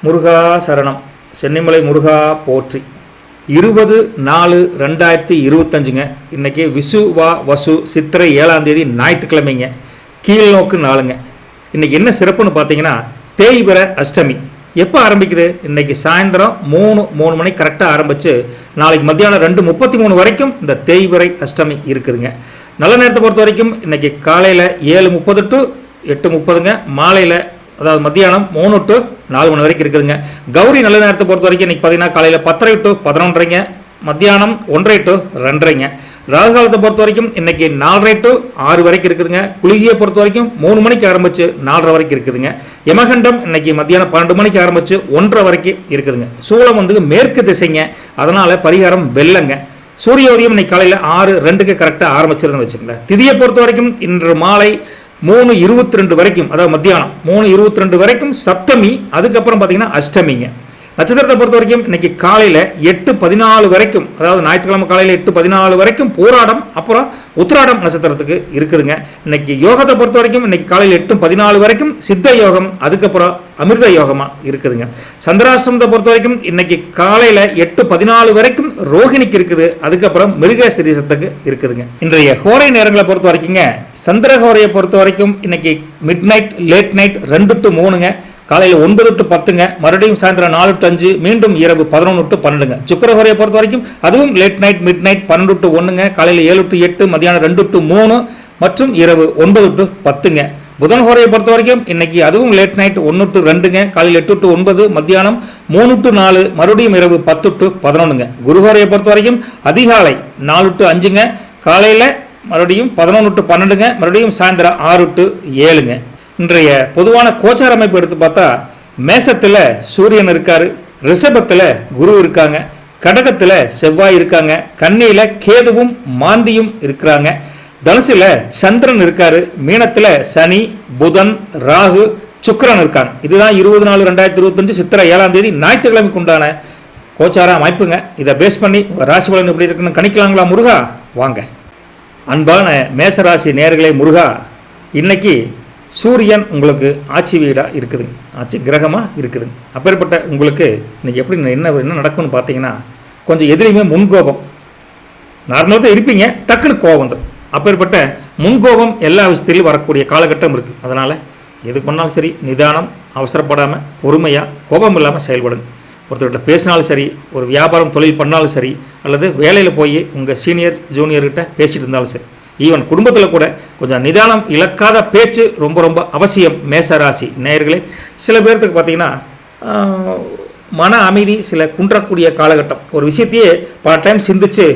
முருகா சரணம். சென்னிமலை முருகா போற்றி. 20/4/2025ங்க. இன்றைக்கி விசுவா வசு சித்திரை 7ஆம் தேதி ஞாயிற்றுக்கிழமைங்க. கீழ் நோக்கு நாளுங்க. இன்றைக்கி என்ன சிறப்புன்னு பார்த்தீங்கன்னா தேய்பிறை அஷ்டமி. எப்போ ஆரம்பிக்குது? இன்றைக்கி சாயந்தரம் 3 மணி கரெக்டாக ஆரம்பித்து நாளைக்கு மத்தியானம் 2:33 வரைக்கும் இந்த தேய்பிறை அஷ்டமி இருக்குதுங்க. நல்ல நேரத்தை பொறுத்த வரைக்கும் இன்றைக்கி காலையில் 7:30 to 8:30ங்க. மாலையில் அதாவது மத்தியானம் 3 to 4 மணி வரைக்கும் இருக்குதுங்க. கௌரி நல்ல நேரத்தை பொறுத்த வரைக்கும் இன்றைக்கி பார்த்தீங்கன்னா காலையில் 10:30 to 11:30ங்க, மத்தியானம் 1:30 to 2:30ங்க. ராகு காலத்தை பொறுத்த வரைக்கும் இன்றைக்கி 4:30 to 6 வரைக்கும் இருக்குதுங்க. குளிகையை பொறுத்த வரைக்கும் 3 மணிக்கு ஆரம்பித்து 4:30 வரைக்கும் இருக்குதுங்க. யமகண்டம் இன்றைக்கி மத்தியானம் 12 மணிக்கு ஆரம்பித்து 1:30 வரைக்கும் இருக்குதுங்க. சூளம் வந்து மேற்கு திசைங்க, அதனால் பரிகாரம் வெள்ளங்க. சூரியோதயம் இன்னைக்கு காலையில் 6:02க்கு கரெக்டாக ஆரம்பிச்சிருன்னு வச்சுங்களேன். திதியை பொறுத்த வரைக்கும் இன்று மாலை 3:22 வரைக்கும், அதாவது மத்தியானம் 3:22 வரைக்கும் சப்தமி. அதுக்கப்புறம் பார்த்தீங்கன்னா அஷ்டமிங்க. நட்சத்திரத்தை பொறுத்த வரைக்கும் இன்னைக்கு காலையில் 8:14 வரைக்கும், அதாவது ஞாயிற்றுக்கிழமை காலையில் 8:14 வரைக்கும் போராடம், அப்புறம் உத்திராடம் நட்சத்திரத்துக்கு இருக்குதுங்க. இன்னைக்கு யோகத்தை பொறுத்த வரைக்கும் இன்னைக்கு காலையில் 8:14 வரைக்கும் சித்த யோகம், அதுக்கப்புறம் அமிர்த யோகமாக இருக்குதுங்க. சந்திராஷ்டமத்தை பொறுத்த வரைக்கும் இன்னைக்கு காலையில் 8:14 வரைக்கும் ரோகிணிக்கு இருக்குது, அதுக்கப்புறம் மிருக சிரீசத்துக்கு இருக்குதுங்க. இன்றைய ஹோரை நேரங்களை பொறுத்த வரைக்குங்க, சந்திரஹோரையை பொறுத்த வரைக்கும் இன்னைக்கு mid night late night 2 to 3ங்க, காலையில் 9 to 10ங்க, மறுபடியும் சாயந்தரம் 4 to 5, மீண்டும் இரவு 11 to 12ங்க. சுக்கிரஹோரையை பொறுத்த வரைக்கும் அதுவும் late night mid night 12 to 1ங்க, காலையில் 7 to 8, மதியானம் 2 to 3 மற்றும் இரவு 9 to 10ங்க. புதன் ஹோரையை பொறுத்த வரைக்கும் இன்னைக்கு அதுவும் லேட் நைட் 1 to 2ங்க, காலையில் 8 to 9, மத்தியானம் 3 to 4, மறுபடியும் இரவு 10 to 11ங்க. குருஹோரையை பொறுத்த வரைக்கும் அதிகாலை 4 to 5ங்க, காலையில் மறுபடியும் 11 to 12ங்க, மறுபடியும் சாயந்தரம் 6 to 7ங்க. இன்றைய பொதுவான கோச்சார அமைப்பு எடுத்து பார்த்தா மேசத்தில் சூரியன் இருக்காரு, ரிஷபத்தில் குரு இருக்காங்க, கடகத்தில் செவ்வாய் இருக்காங்க, கன்னியில் கேதுவும் மாந்தியும் இருக்கிறாங்க, தனுசுல சந்திரன் இருக்காரு, மீனத்தில் சனி புதன் ராகு சுக்கிரன் இருக்காங்க. இதுதான் 20/4/2025 சித்திரை 7ஆம் தேதி ஞாயிற்றுக்கிழமைக்கு உண்டான கோச்சார அமைப்புங்க. இதை பேஸ் பண்ணி ராசி பலன் எப்படி இருக்குன்னு கணிக்கலாங்களா? முருகா வாங்க. அன்பான மேசராசி நேயர்களே, முருகா இன்னைக்கு சூரியன் உங்களுக்கு ஆட்சி வீடாக இருக்குதுங்க, ஆட்சி கிரகமாக இருக்குதுங்க. அப்பேற்பட்ட உங்களுக்கு இன்றைக்கி எப்படி என்ன நடக்கும்னு பார்த்தீங்கன்னா, கொஞ்சம் எதிரையுமே முன்கோபம் நார்மலாக தான் இருப்பீங்க, டக்குன்னு கோபம் வந்துடும். அப்பேற்பட்ட முன்கோபம் எல்லா விஷயத்திலையும் வரக்கூடிய காலகட்டம் இருக்குது. அதனால் எது பண்ணாலும் சரி நிதானம், அவசரப்படாமல் பொறுமையாக கோபம் இல்லாமல் செயல்படுங்க. ஒருத்தர்கிட்ட பேசினாலும் சரி, ஒரு வியாபாரம் தொழில் பண்ணாலும் சரி, அல்லது வேலையில் போய் உங்கள் சீனியர் ஜூனியர்கிட்ட பேசிகிட்டு இருந்தாலும் சரி, ஈவன் குடும்பத்தில் கூட கொஞ்சம் நிதானம் இழக்காத பேச்சு ரொம்ப ரொம்ப அவசியம். மேசராசி நேயர்களே, சில பேர்த்துக்கு பார்த்தீங்கன்னா மன அமைதி சில குன்றக்கூடிய காலகட்டம். ஒரு விஷயத்தையே பல டைம் சிந்திச்சு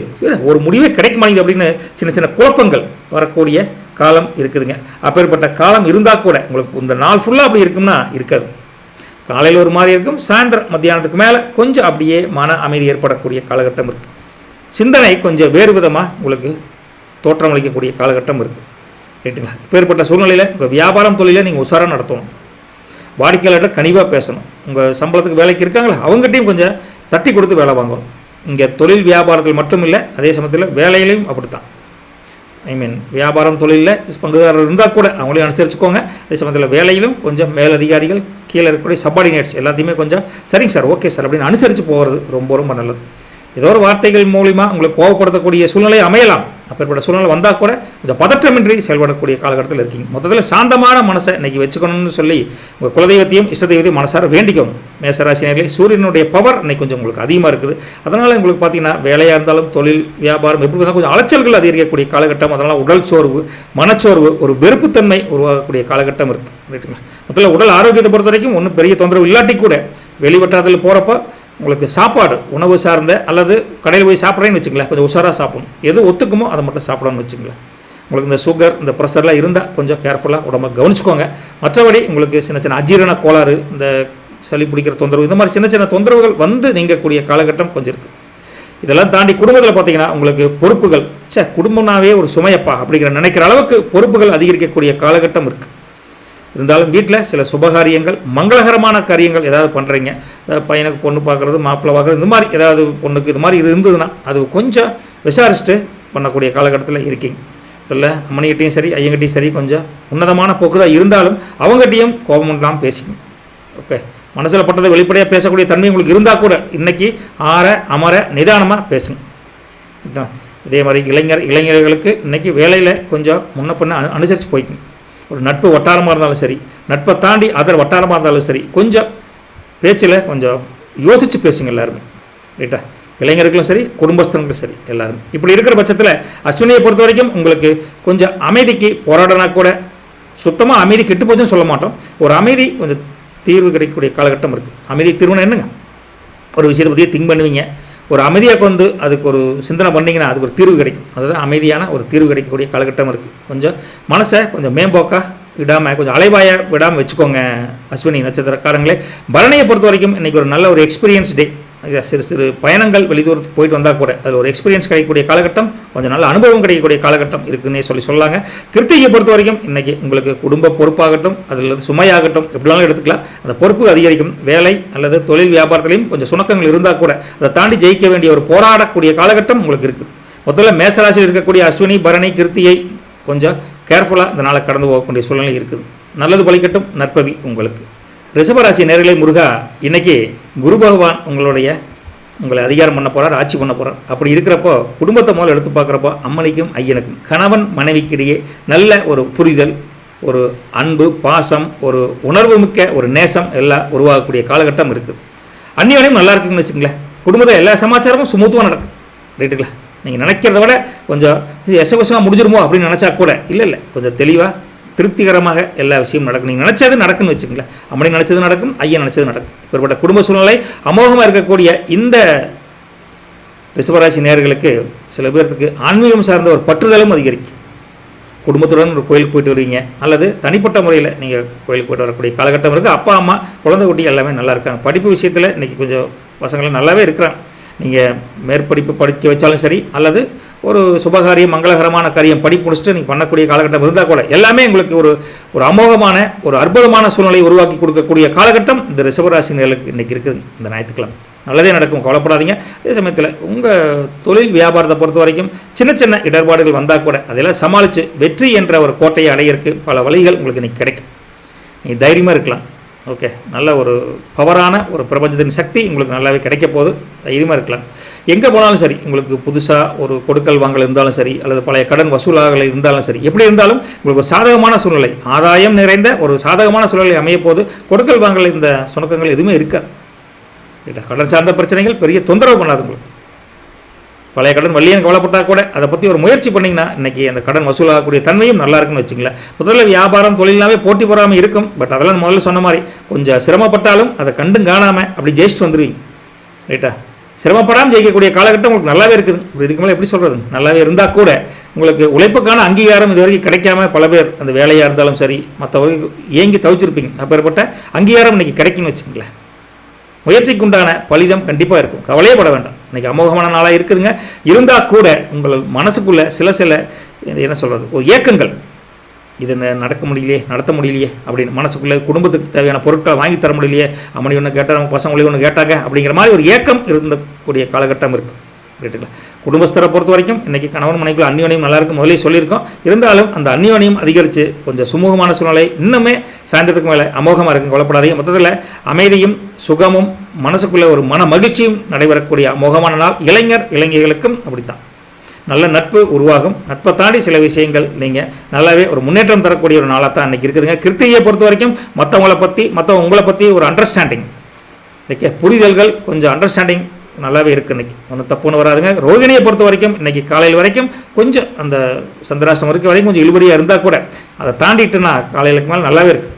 ஒரு முடிவே கிடைக்க மாட்டேங்குது அப்படின்னு சின்ன சின்ன குழப்பங்கள் வரக்கூடிய காலம் இருக்குதுங்க. அப்பேற்பட்ட காலம் இருந்தால் கூட உங்களுக்கு இந்த நாள் ஃபுல்லாக அப்படி இருக்கும்னா இருக்காது. காலையில் ஒரு மாதிரி இருக்கும், சாயந்தரம் மத்தியானத்துக்கு மேலே கொஞ்சம் அப்படியே மன அமைதி ஏற்படக்கூடிய காலகட்டம் இருக்குது. சிந்தனை கொஞ்சம் வேறு விதமாக உங்களுக்கு தோற்றம் அளிக்கக்கூடிய காலகட்டம் இருக்குது. ரைட்டுங்களா? இப்பேற்பட்ட சூழ்நிலையில் உங்கள் வியாபாரம் தொழிலை நீங்கள் உஷாராக நடத்தணும். வாடிக்கையாளர்கிட்ட கனிவாக பேசணும். உங்கள் சம்பளத்துக்கு வேலைக்கு இருக்காங்களா அவங்ககிட்டையும் கொஞ்சம் தட்டி கொடுத்து வேலை வாங்கணும். இங்கே தொழில் வியாபாரத்தில் மட்டும் இல்லை, அதே சமயத்தில் வேலையிலையும் அப்படித்தான். வியாபாரம் தொழிலில் பங்குதாரர் இருந்தால் கூட அவங்களையும் அனுசரிச்சுக்கோங்க. அதே சமயத்தில் வேலையிலும் கொஞ்சம் மேலதிகாரிகள் கீழே இருக்கக்கூடிய சப்பார்டினேட்ஸ் எல்லாத்தையுமே கொஞ்சம் சரிங்க சார், ஓகே சார் அப்படின்னு அனுசரித்து போகிறது ரொம்ப ரொம்ப நல்லது. ஏதோ ஒரு வார்த்தைகள் மூலிமா உங்களுக்கு கோபப்படுத்தக்கூடிய சூழ்நிலை அமையலாம். அப்பேற்பட்ட சூழ்நிலை வந்தால் கூட கொஞ்சம் பதற்றமின்றி செயல்படக்கூடிய காலகட்டத்தில் இருக்கீங்க. மொத்தத்தில் சாந்தமான மனசை இன்றைக்கி வச்சுக்கணும்னு சொல்லி உங்கள் குலதெய்வத்தையும் இஷ்ட தெய்வத்தையும் மனசார வேண்டிக்கணும். மேசராசினியர்களே, சூரியனுடைய பவர் இன்னைக்கு கொஞ்சம் உங்களுக்கு அதிகமாக இருக்குது. அதனால் உங்களுக்கு பார்த்தீங்கன்னா வேலையாக இருந்தாலும் தொழில் வியாபாரம் எப்படி இருந்தால் கொஞ்சம் அலைச்சல்கள் அதிகரிக்கக்கூடிய காலகட்டம். அதனால் உடல் சோர்வு, மனச்சோர்வு, ஒரு வெறுப்புத்தன்மை உருவாகக்கூடிய காலகட்டம் இருக்குது. ரைட்டுங்களா? மொத்தத்தில் உடல் ஆரோக்கியத்தை பொறுத்த வரைக்கும் ஒன்றும் பெரிய தொந்தரவு இல்லாட்டி கூட வெளிவட்டாரத்தில் போகிறப்ப உங்களுக்கு சாப்பாடு உணவு சார்ந்த அல்லது கடையில் போய் சாப்பிட்றேன்னு வச்சுங்களேன், கொஞ்சம் உஷாராக சாப்பிடணும். எது ஒத்துக்குமோ அதை மட்டும் சாப்பிடணும்னு வச்சுங்களேன். உங்களுக்கு இந்த சுகர் இந்த ப்ரெஷர்லாம் இருந்தால் கொஞ்சம் கேர்ஃபுல்லாக உடம்பை கவனிச்சுக்கோங்க. மற்றபடி உங்களுக்கு சின்ன சின்ன அஜீரண கோளாறு, இந்த சளி பிடிக்கிற தொந்தரவு, இந்த மாதிரி சின்ன சின்ன தொந்தரவுகள் வந்து நீங்கக்கூடிய காலகட்டம் கொஞ்சம் இருக்குது. இதெல்லாம் தாண்டி குடும்பத்தில் பார்த்தீங்கன்னா உங்களுக்கு பொறுப்புகள், குடும்பம்னாவே ஒரு சுமையப்பா அப்படிங்கிற நினைக்கிற அளவுக்கு பொறுப்புகள் அதிகரிக்கக்கூடிய காலகட்டம் இருக்குது. இருந்தாலும் வீட்டில் சில சுபகாரியங்கள், மங்களகரமான காரியங்கள் ஏதாவது பண்ணுறீங்க, பையனுக்கு பொண்ணு பார்க்குறது, மாப்பிள்ளை பார்க்குறது, இந்த மாதிரி ஏதாவது பொண்ணுக்கு இது மாதிரி இருந்ததுன்னா அது கொஞ்சம் விசாரிச்சுட்டு பண்ணக்கூடிய காலகட்டத்தில் இருக்கீங்க. இல்லை அம்மனிகிட்டையும் சரி ஐயங்கிட்டையும் சரி கொஞ்சம் உன்னதமான போக்கு தான் இருந்தாலும் அவங்ககிட்டையும் கோபம் இல்லாமல் பேசிக்கணும். ஓகே, மனசில் பட்டதை வெளிப்படையாக பேசக்கூடிய தன்மை உங்களுக்கு இருந்தால் கூட இன்றைக்கி ஆற அமர நிதானமாக பேசுங்க. இதே மாதிரி இளைஞர்களுக்கு இன்றைக்கி வேலையில் கொஞ்சம் முன்ன பின்ன அனுசரித்து போய்க்குங்க. ஒரு நட்பு வட்டாரமாக இருந்தாலும் சரி, நட்பை தாண்டி அதர் வட்டாரமாக இருந்தாலும் சரி, கொஞ்சம் பேச்சில் கொஞ்சம் யோசித்து பேசுங்க எல்லாருமே. ரைட்டா? இளைஞர்களும் சரி, குடும்பஸ்தர்களும் சரி, எல்லாரும். இப்படி இருக்கிற பட்சத்தில் அஸ்வினியை பொறுத்த வரைக்கும் உங்களுக்கு கொஞ்சம் அமைதிக்கு போராடினா கூட சுத்தமாக அமைதி கெட்டு போச்சுன்னு சொல்ல மாட்டோம். ஒரு அமைதி கொஞ்சம் தீர்வு கிடைக்கக்கூடிய காலகட்டம் இருக்குது. அமைதி தீர்வுனா என்னங்க? ஒரு விஷயத்தை பற்றியே திங்க் பண்ணுவீங்க, ஒரு அமைதியாக வந்து அதுக்கு ஒரு சிந்தனை பண்ணிங்கன்னா அதுக்கு ஒரு தீர்வு கிடைக்கும். அதுதான் அமைதியான ஒரு தீர்வு கிடைக்கக்கூடிய காலகட்டம் இருக்குது. கொஞ்சம் மனசை கொஞ்சம் மேம்போக்காக விடாமல், கொஞ்சம் அலைவாய விடாமல் வச்சுக்கோங்க அஸ்வினி நட்சத்திரக்காரங்களே. பரணியை பொறுத்த வரைக்கும் இன்றைக்கி ஒரு நல்ல ஒரு எக்ஸ்பீரியன்ஸ் டே. சிறு சிறு பயணங்கள் வெளிதூரத்துக்கு போயிட்டு வந்தால் கூட அதில் ஒரு எக்ஸ்பீரியன்ஸ் கிடைக்கக்கூடிய காலகட்டம், கொஞ்சம் நல்ல அனுபவம் கிடைக்கக்கூடிய காலகட்டம் இருக்குன்னே சொல்லாங்க. கிருத்திகையை பொறுத்த வரைக்கும் இன்றைக்கி உங்களுக்கு குடும்ப பொறுப்பாகட்டும், அதில் சுமையாகட்டும், எப்படினாலும் எடுத்துக்கலாம். அந்த பொறுப்பு அதிகரிக்கும். வேலை அல்லது தொழில் வியாபாரத்திலையும் கொஞ்சம் சுணக்கங்கள் இருந்தால் கூட அதை தாண்டி ஜெயிக்க வேண்டிய ஒரு போராடக்கூடிய காலகட்டம் உங்களுக்கு இருக்குது. மொத்தத்தில் மேசராசியில் இருக்கக்கூடிய அஸ்வினி, பரணி, கிருத்திகை கொஞ்சம் கேர்ஃபுல்லாக இந்த நாளை கடந்து போகக்கூடிய சூழ்நிலை இருக்குது. நல்லது பலிக்கட்டும். நற்பவி உங்களுக்கு. ரிஷபராசி நேயர்களே, முருகா, இன்றைக்கி குரு பகவான் உங்களை அதிகாரம் பண்ண போகிறார், ஆட்சி பண்ண போகிறார். அப்படி இருக்கிறப்போ குடும்பத்தை முதல்ல எடுத்து பார்க்குறப்போ அம்மனிக்கும் ஐயனுக்கும் கணவன் மனைவிக்கிடையே நல்ல ஒரு புரிதல், ஒரு அன்பு, பாசம், ஒரு உணர்வு மிக்க ஒரு நேசம் எல்லாம் உருவாகக்கூடிய காலகட்டம் இருக்குது. அந்நியனையும் நல்லா இருக்குன்னு வச்சுங்களேன். குடும்பத்தில் எல்லா சமாச்சாரமும் சுமூத்துவாக நடக்கும். ரைட்டுங்களா? நீங்கள் நினைக்கிறத விட கொஞ்சம் எசவசமாக முடிஞ்சிருமோ அப்படின்னு நினச்சா கூட இல்லை, கொஞ்சம் தெளிவாக திருப்திகரமாக எல்லா விஷயமும் நடக்கும். நீங்கள் நினச்சது நடக்குன்னு வச்சுங்களேன். அம்மனை நினச்சது நடக்கும், ஐயன் நினச்சது நடக்கும். இப்படிப்பட்ட குடும்ப சூழ்நிலை அமோகமாக இருக்கக்கூடிய இந்த ரிஷபராசி நேயர்களுக்கு சில பேர்த்துக்கு ஆன்மீகம் சார்ந்த ஒரு பற்றுதலும் அதிகரிக்கும். குடும்பத்துடன் ஒரு கோயிலுக்கு போயிட்டு வருவீங்க, அல்லது தனிப்பட்ட முறையில் நீங்கள் கோயிலுக்கு போய்ட்டு வரக்கூடிய காலகட்டம் இருக்குது. அப்பா அம்மா குழந்தை குட்டி எல்லாமே நல்லா இருக்காங்க. படிப்பு விஷயத்தில் இன்றைக்கி கொஞ்சம் பசங்களும் நல்லாவே இருக்கிறாங்க. நீங்கள் மேற்படிப்பு படிக்க வச்சாலும் சரி, அல்லது ஒரு சுபகாரியம் மங்களகரமான காரியம் படிப்பு முடிச்சுட்டு நீங்கள் பண்ணக்கூடிய காலகட்டம் இருந்தால் கூட எல்லாமே உங்களுக்கு ஒரு அமோகமான ஒரு அற்புதமான சூழ்நிலையை உருவாக்கி கொடுக்கக்கூடிய காலகட்டம் இந்த ரிஷபராசினர்களுக்கு இன்றைக்கி இருக்குது. இந்த ஞாயிற்றுக்கிழமை நல்லதே நடக்கும், கவலைப்படாதீங்க. அதே சமயத்தில் உங்கள் தொழில் வியாபாரத்தை பொறுத்த வரைக்கும் சின்ன சின்ன இடர்பாடுகள் வந்தால் கூட அதெல்லாம் சமாளித்து வெற்றி என்ற ஒரு கோட்டையை அடையிறதுக்கு பல வழிகள் உங்களுக்கு இன்றைக்கி கிடைக்கும். நீங்கள் தைரியமாக இருக்கலாம். ஓகே, நல்ல ஒரு பவரான ஒரு பிரபஞ்சத்தின் சக்தி உங்களுக்கு நல்லாவே கிடைக்க போது. தைரியமாக இருக்கலாம். எங்கே போனாலும் சரி, உங்களுக்கு புதுசாக ஒரு கொடுக்கல் வாங்கல் இருந்தாலும் சரி, அல்லது பழைய கடன் வசூலாகல் இருந்தாலும் சரி, எப்படி இருந்தாலும் உங்களுக்கு ஒரு சாதகமான சூழ்நிலை, ஆதாயம் நிறைந்த ஒரு சாதகமான சூழ்நிலை அமையப்போது. கொடுக்கல் வாங்கல் இந்த சுணக்கங்கள் எதுவுமே இருக்காது. கடன் சார்ந்த பிரச்சனைகள் பெரிய தொந்தரவு பண்ணாது உங்களுக்கு. பழைய கடன் வள்ளியன்னு கவலைப்பட்டால் கூட அதை பற்றி ஒரு முயற்சி பண்ணிங்கன்னா இன்றைக்கி அந்த கடன் வசூலாகக்கூடிய தன்மையும் நல்லா இருக்குன்னு வச்சுங்களேன். முதல்ல வியாபாரம் தொழில்னாவே போட்டி போடாமல் இருக்கும். பட் அதெல்லாம் முதல்ல சொன்ன மாதிரி கொஞ்சம் சிரமப்பட்டாலும் அதை கண்டும் காணாமல் அப்படி ஜெயிச்சுட்டு வந்துடுவீங்க. ரைட்டா? சிரமப்படாமல் ஜெயிக்கக்கூடிய காலகட்டம் உங்களுக்கு நல்லாவே இருக்குது. இதுக்கு மேலே எப்படி சொல்கிறது, நல்லாவே இருந்தால் கூட உங்களுக்கு உழைப்புக்கான அங்கீகாரம் இது வரைக்கும் கிடைக்காம பல பேர் அந்த வேலையாக இருந்தாலும் சரி மற்றவர்கள் ஏங்கி தவிச்சிருப்பீங்க. அப்பேற்பட்ட அங்கீகாரம் இன்றைக்கி கிடைக்குன்னு வச்சுங்களேன். முயற்சிக்கு உண்டான பலிதம் கண்டிப்பாக இருக்கும். கவலையே பட வேண்டாம். இன்றைக்கி அமோகமான நாளாக இருக்குதுங்க. இருந்தால் கூட உங்கள் மனசுக்குள்ளே சில என்ன சொல்கிறது, ஒரு ஏக்கங்கள், இது நடக்க முடியலையே, நடத்த முடியலையே அப்படின்னு மனசுக்குள்ளே குடும்பத்துக்கு தேவையான பொருட்களை வாங்கி தர முடியலையே, அம்மனி ஒன்று கேட்டால் நம்ம பசங்களை ஒன்று கேட்டாங்க அப்படிங்கிற மாதிரி ஒரு ஏக்கம் இருந்தக்கூடிய காலகட்டம் இருக்குது. ரைட்டுங்களா? குடும்பஸ்தரை பொறுத்த வரைக்கும் இன்றைக்கி கணவன் மனைவிக்குள்ள அந்நியோனியம் நல்லாயிருக்கும் முதலே சொல்லியிருக்கோம். இருந்தாலும் அந்த அந்நியோனியம் அதிகரித்து கொஞ்சம் சுமூகமான சூழ்நிலை இன்னுமே சாயந்தரத்துக்கு மேலே அமோகமாக இருக்கும். கொல்லப்படாதீங்க. மொத்தத்தில் அமைதியும் சுகமும் மனசுக்குள்ளே ஒரு மன மகிழ்ச்சியும் நடைபெறக்கூடிய அமோகமான நாள். இளைஞர்களுக்கும் அப்படித்தான் நல்ல நட்பு உருவாகும். நட்பை தாண்டி சில விஷயங்கள் நீங்கள் நல்லாவே ஒரு முன்னேற்றம் தரக்கூடிய ஒரு நாளாக தான் இன்றைக்கி இருக்குதுங்க. கிருத்திகையை பொறுத்த வரைக்கும் மற்றவங்க உங்களை பற்றி ஒரு அண்டர்ஸ்டாண்டிங், ஓகே, புரிதல்கள், கொஞ்சம் அண்டர்ஸ்டாண்டிங் நல்லாவே இருக்குது. இன்றைக்கி ஒன்றும் தப்புன்னு வராதுங்க. ரோகிணியை பொறுத்த வரைக்கும் இன்றைக்கி காலையில் வரைக்கும் கொஞ்சம் அந்த சந்திராஷ்டம் வரைக்கும் கொஞ்சம் இழுபடியாக இருந்தால் கூட அதை தாண்டிட்டுனா காலையிலுக்கு மேலே நல்லாவே இருக்குது,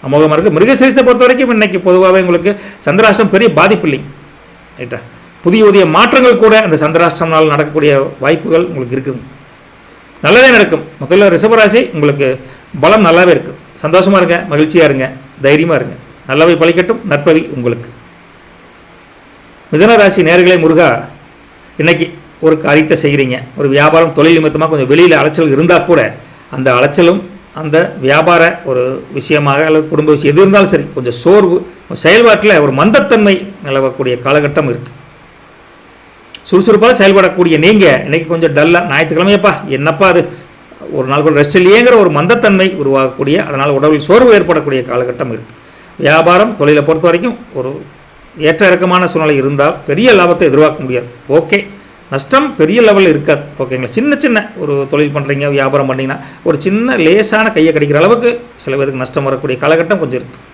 அமோகமாக இருக்குது. மிருகசீரிஷத்தை பொறுத்த வரைக்கும் இன்றைக்கி பொதுவாகவே உங்களுக்கு சந்திராஷ்டம் பெரிய பாதிப்பு இல்லைங்க. ரைட்டா? புதிய மாற்றங்கள் கூட அந்த சந்திராஷ்டம்னால் நடக்கக்கூடிய வாய்ப்புகள் உங்களுக்கு இருக்குது. நல்லதே நடக்கும். முதல்ல ரிஷபராசி உங்களுக்கு பலம் நல்லாவே இருக்குது. சந்தோஷமாக இருங்க, மகிழ்ச்சியாக இருங்க, தைரியமாக இருங்க. நல்லவை பலிக்கட்டும். நற்பவி உங்களுக்கு. மிதுனராசி நேயர்களே, முருகா, இன்றைக்கி ஒரு காரியத்தை செய்கிறீங்க. ஒரு வியாபாரம் தொழில் நிமித்தமாக கொஞ்சம் வெளியில் அலைச்சல் இருந்தால் கூட அந்த அலைச்சலும் அந்த வியாபார ஒரு விஷயமாக அல்லது குடும்ப விஷயம் எது இருந்தாலும் சரி கொஞ்சம் சோர்வு, செயல்பாட்டில் ஒரு மந்தத்தன்மை நிலவக்கூடிய காலகட்டம் இருக்குது. சுறுசுறுப்பாக செயல்படக்கூடிய நீங்கள் இன்றைக்கி கொஞ்சம் டல்லாக, ஞாயிற்றுக்கிழமையப்பா என்னப்பா அது ஒரு நாள் கூட ரெஸ்ட் இல்லையேங்கிற ஒரு மந்தத்தன்மை உருவாகக்கூடிய, அதனால் உடலில் சோர்வு ஏற்படக்கூடிய காலகட்டம் இருக்குது. வியாபாரம் தொழிலை பொறுத்த வரைக்கும் ஒரு ஏற்ற இறக்கமான சூழ்நிலை இருந்தால் பெரிய லாபத்தை எதிர்பார்க்க முடியாது. ஓகே, நஷ்டம் பெரிய லெவலில் இருக்காது. ஓகேங்களா, சின்ன சின்ன ஒரு தொழில் பண்ணுறீங்க, வியாபாரம் பண்ணிங்கன்னா ஒரு சின்ன லேசான கையை கிடைக்கிற அளவுக்கு சில பேருக்கு நஷ்டம் வரக்கூடிய காலகட்டம் கொஞ்சம் இருக்குது.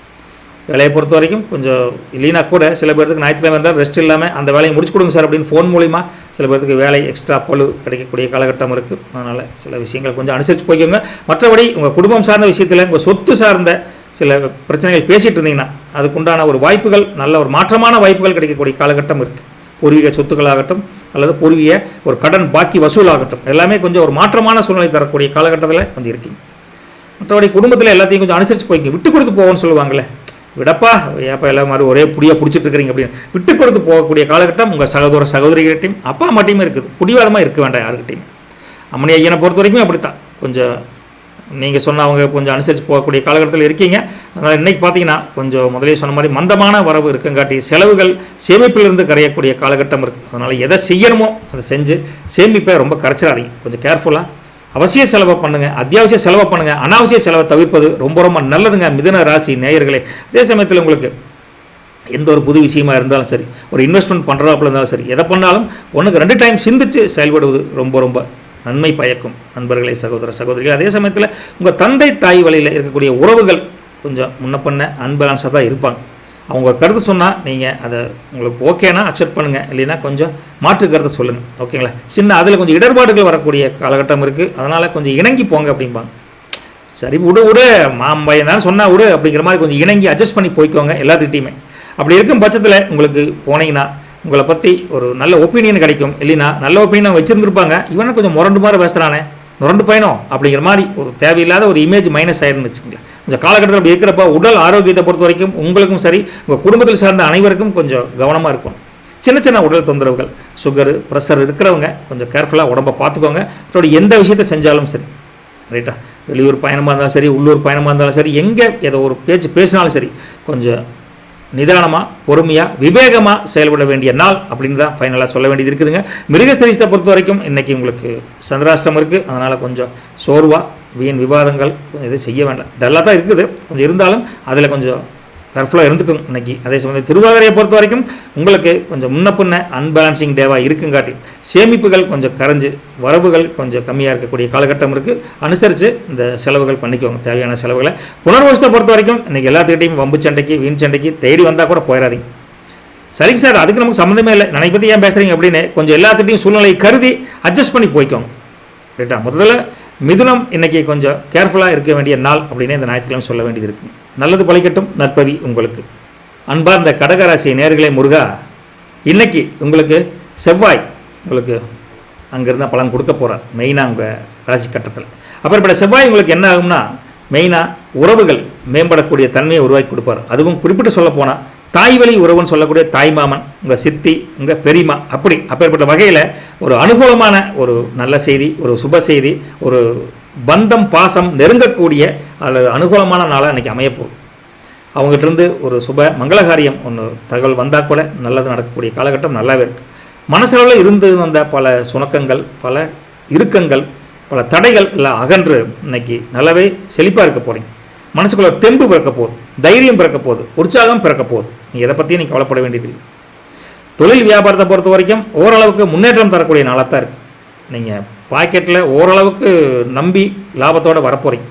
வேலையை பொறுத்த வரைக்கும் கொஞ்சம் இல்லைனா கூட சில பேருக்கு ஞாயிற்றுக்கிழமை இருந்தால் ரெஸ்ட் இல்லாமல் அந்த வேலையை முடிச்சு கொடுங்க சார் அப்படின்னு ஃபோன் மூலிமா சில பேருக்கு வேலை எக்ஸ்ட்ரா பழு கிடைக்கக்கூடிய காலகட்டம் இருக்குது. அதனால் சில விஷயங்கள் கொஞ்சம் அனுசரித்து போய்க்கோங்க. மற்றபடி உங்கள் குடும்பம் சார்ந்த விஷயத்தில் உங்கள் சொத்து சார்ந்த சில பிரச்சனைகள் பேசிகிட்டு இருந்தீங்கன்னா அதுக்குண்டான ஒரு வாய்ப்புகள், நல்ல ஒரு மாற்றமான வாய்ப்புகள் கிடைக்கக்கூடிய காலகட்டம் இருக்குது. பூர்வீக சொத்துக்களாகட்டும் அல்லது பூர்வீக ஒரு கடன் பாக்கி வசூலாகட்டும் எல்லாமே கொஞ்சம் ஒரு மாற்றமான சூழ்நிலை தரக்கூடிய காலகட்டத்தில் கொஞ்சம் இருக்கீங்க. மற்றபடி குடும்பத்தில் எல்லாத்தையும் கொஞ்சம் அனுசரித்து போய்க்கு, விட்டு கொடுத்து போவோன்னு சொல்லுவாங்களே, விடப்பா ஏப்பா எல்லாம் மாதிரி ஒரே புடியாக பிடிச்சிட்டு இருக்கிறீங்க அப்படின்னு விட்டு கொடுத்து போகக்கூடிய காலகட்டம் உங்கள் சகோதரிகிட்டையும் அப்பா அம்மாட்டையுமே இருக்குது. பிடிவாதமாக இருக்க வேண்டாம் யாருக்கிட்டையும். அம்மனி ஐயனை பொறுத்த வரைக்கும் அப்படித்தான், கொஞ்சம் நீங்கள் சொன்ன அவங்க கொஞ்சம் அனுசரித்து போகக்கூடிய காலகட்டத்தில் இருக்கீங்க. அதனால் இன்றைக்கி பார்த்தீங்கன்னா கொஞ்சம் முதலே சொன்ன மாதிரி மந்தமான வரவு இருக்குங்காட்டி செலவுகள் சேமிப்பிலிருந்து கரையக்கூடிய காலகட்டம் இருக்குது. அதனால் எதை செய்யணுமோ அதை செஞ்சு சேமிப்பை ரொம்ப கரைச்சிடாதீங்க. கொஞ்சம் கேர்ஃபுல்லாக அவசிய செலவை பண்ணுங்கள், அத்தியாவசிய செலவை பண்ணுங்கள், அனாவசிய செலவை தவிர்ப்பது ரொம்ப ரொம்ப நல்லதுங்க மிதுன ராசி நேயர்களே. அதே சமயத்தில் உங்களுக்கு எந்த ஒரு புது விஷயமா இருந்தாலும் சரி, ஒரு இன்வெஸ்ட்மெண்ட் பண்ணுறாப்புல இருந்தாலும் சரி, எதை பண்ணாலும் ஒன்றுக்கு 2 டைம் சிந்தித்து செயல்படுவது ரொம்ப ரொம்ப நன்மை பயக்கும் நண்பர்களே, சகோதர சகோதரிகள். அதே சமயத்தில் உங்கள் தந்தை தாய் வழியில் இருக்கக்கூடிய உறவுகள் கொஞ்சம் முன்ன பண்ண அன்பேலன்ஸாக தான் இருப்பாங்க. அவங்க கருத்து சொன்னால் நீங்கள் அதை உங்களுக்கு ஓகேனா அக்செப்ட் பண்ணுங்கள், இல்லைன்னா கொஞ்சம் மாற்று கருத்தை சொல்லுங்கள். ஓகேங்களா, சின்ன அதில் கொஞ்சம் இடர்பாடுகள் வரக்கூடிய காலகட்டம் இருக்குது. அதனால் கொஞ்சம் இணங்கி போங்க அப்படிம்பாங்க. சரி விடு மாம்பையன் தான் சொன்னால் விடு அப்படிங்கிற மாதிரி கொஞ்சம் இணங்கி அட்ஜஸ்ட் பண்ணி போய்க்கோங்க எல்லாத்துக்கிட்டையுமே. அப்படி இருக்கும் பட்சத்தில் உங்களுக்கு போனீங்கன்னா உங்களை பற்றி ஒரு நல்ல ஒப்பீனியன் கிடைக்கும். இல்லைன்னா நல்ல ஒப்பீனியன் வச்சுருந்துருப்பாங்க, இவனை கொஞ்சம் முரண்டு மாதிரி பேசுகிறானே, முரண்டு பயணம் அப்படிங்கிற மாதிரி ஒரு தேவையில்லாத ஒரு இமேஜ் மைனஸ் ஆயிருன்னு வச்சுக்கோங்க. கொஞ்சம் காலகட்டத்தில் அப்படி இருக்கிறப்ப உடல் ஆரோக்கியத்தை பொறுத்த வரைக்கும் உங்களுக்கும் சரி உங்கள் குடும்பத்தில் சார்ந்த அனைவருக்கும் கொஞ்சம் கவனமாக இருக்கும். சின்ன சின்ன உடல் தொந்தரவுகள், சுகரு ப்ரெஷர் இருக்கிறவங்க கொஞ்சம் கேர்ஃபுல்லாக உடம்பை பார்த்துக்கோங்க. அப்படி எந்த விஷயத்தை செஞ்சாலும் சரி, ரைட்டா, வெளியூர் பயணமாக இருந்தாலும் சரி, உள்ளூர் பயணமாக இருந்தாலும் சரி, எங்கே ஏதோ ஒரு பேச்சு பேசினாலும் சரி, கொஞ்சம் நிதானமாக பொறுமையாக விவேகமாக செயல்பட வேண்டிய நாள் அப்படின்னு தான் ஃபைனலாக சொல்ல வேண்டியது இருக்குதுங்க. மிருகசீரிஷத்தை பொறுத்த வரைக்கும் இன்றைக்கி உங்களுக்கு சந்திராஷ்டம் இருக்குது. அதனால் கொஞ்சம் சோர்வாக வீண் விவாதங்கள் எதுவும் செய்ய வேண்டாம். டல்லாக தான் இருக்குது, கொஞ்சம் இருந்தாலும் அதில் கொஞ்சம் கேர்ஃபுல்லாக இருந்துக்கும் இன்றைக்கி. அதே சமயம் திருவாதிரையை பொறுத்த வரைக்கும் உங்களுக்கு கொஞ்சம் முன்ன பின்ன அன்பேலன்சிங் டேவாக இருக்குங்காட்டி சேமிப்புகள் கொஞ்சம் கரைஞ்சு வரவுகள் கொஞ்சம் கம்மியாக இருக்கக்கூடிய காலகட்டம் இருக்குது. அனுசரித்து இந்த செலவுகள் பண்ணிக்கோங்க, தேவையான செலவுகளை. புனர்வசத்தை பொறுத்த வரைக்கும் இன்றைக்கி எல்லாத்துக்கிட்டையும் வம்பு சண்டைக்கு வீண் சண்டைக்கு தேடி வந்தால் கூட போயிடாதீங்க. சரிங்க சார், அதுக்கு நமக்கு சம்மந்தமே இல்லை, நான் பற்றி ஏன் பேசுகிறீங்க அப்படின்னு கொஞ்சம் எல்லாத்துக்கிட்டையும் சூழ்நிலை கருதி அட்ஜஸ்ட் பண்ணி போய்க்கோங்க, ரைட்டா. முதல்ல மிதுனம் இன்றைக்கி கொஞ்சம் கேர்ஃபுல்லாக இருக்க வேண்டிய நாள் அப்படின்னு இந்த ஞாயிற்றுக்கிழமை சொல்ல வேண்டியது இருக்குது. நல்லது பலிக்கட்டும், நற்பவி உங்களுக்கு. அன்பார்ந்த கடகராசி நேயர்களே, முருகா, இன்றைக்கி உங்களுக்கு செவ்வாய் உங்களுக்கு அங்கேருந்தால் பலன் கொடுக்க போகிறார் மெயினாக உங்கள் ராசி கட்டத்தில். அப்புறப்பட்ட செவ்வாய் உங்களுக்கு என்ன ஆகும்னா மெயினாக உறவுகள் மேம்படக்கூடிய தன்மையை உருவாக்கி கொடுப்பார். அதுவும் குறிப்பிட்டு சொல்ல போனால் தாய் வழி உறவுன்னு சொல்லக்கூடிய தாய் மாமன், உங்கள் சித்தி, உங்கள் பெரியம்மா, அப்பேற்பட்ட வகையில் ஒரு அனுகூலமான ஒரு நல்ல செய்தி, ஒரு சுப செய்தி, ஒரு பந்தம் பாசம் நெருங்கக்கூடிய அல்லது அனுகூலமான நாளாக இன்றைக்கி அமையப்போகுது. அவங்ககிட்டருந்து ஒரு சுப மங்களகாரியம் ஒன்று தகவல் வந்தால் கூட நல்லது நடக்கக்கூடிய காலகட்டம் நல்லாவே இருக்குது. மனசளவில் இருந்து வந்த பல சுணக்கங்கள், பல இறுக்கங்கள், பல தடைகள் எல்லாம் அகன்று இன்னைக்கு நல்லாவே செழிப்பாக இருக்க போகிறீங்க. மனசுக்குள்ள தெம்பு பிறக்க போகுது, தைரியம் பிறக்க போகுது, உற்சாகம் பிறக்க போகுது. நீங்கள் எதை பற்றியும் நீங்கள் கவலைப்பட வேண்டியதில்லை. தொழில் வியாபாரத்தை பொறுத்த வரைக்கும் ஓரளவுக்கு முன்னேற்றம் தரக்கூடிய நாளாக தான் இருக்குது. நீங்கள் பாக்கெட்டில் ஓரளவுக்கு நம்பி லாபத்தோடு வரப்போகிறீங்க,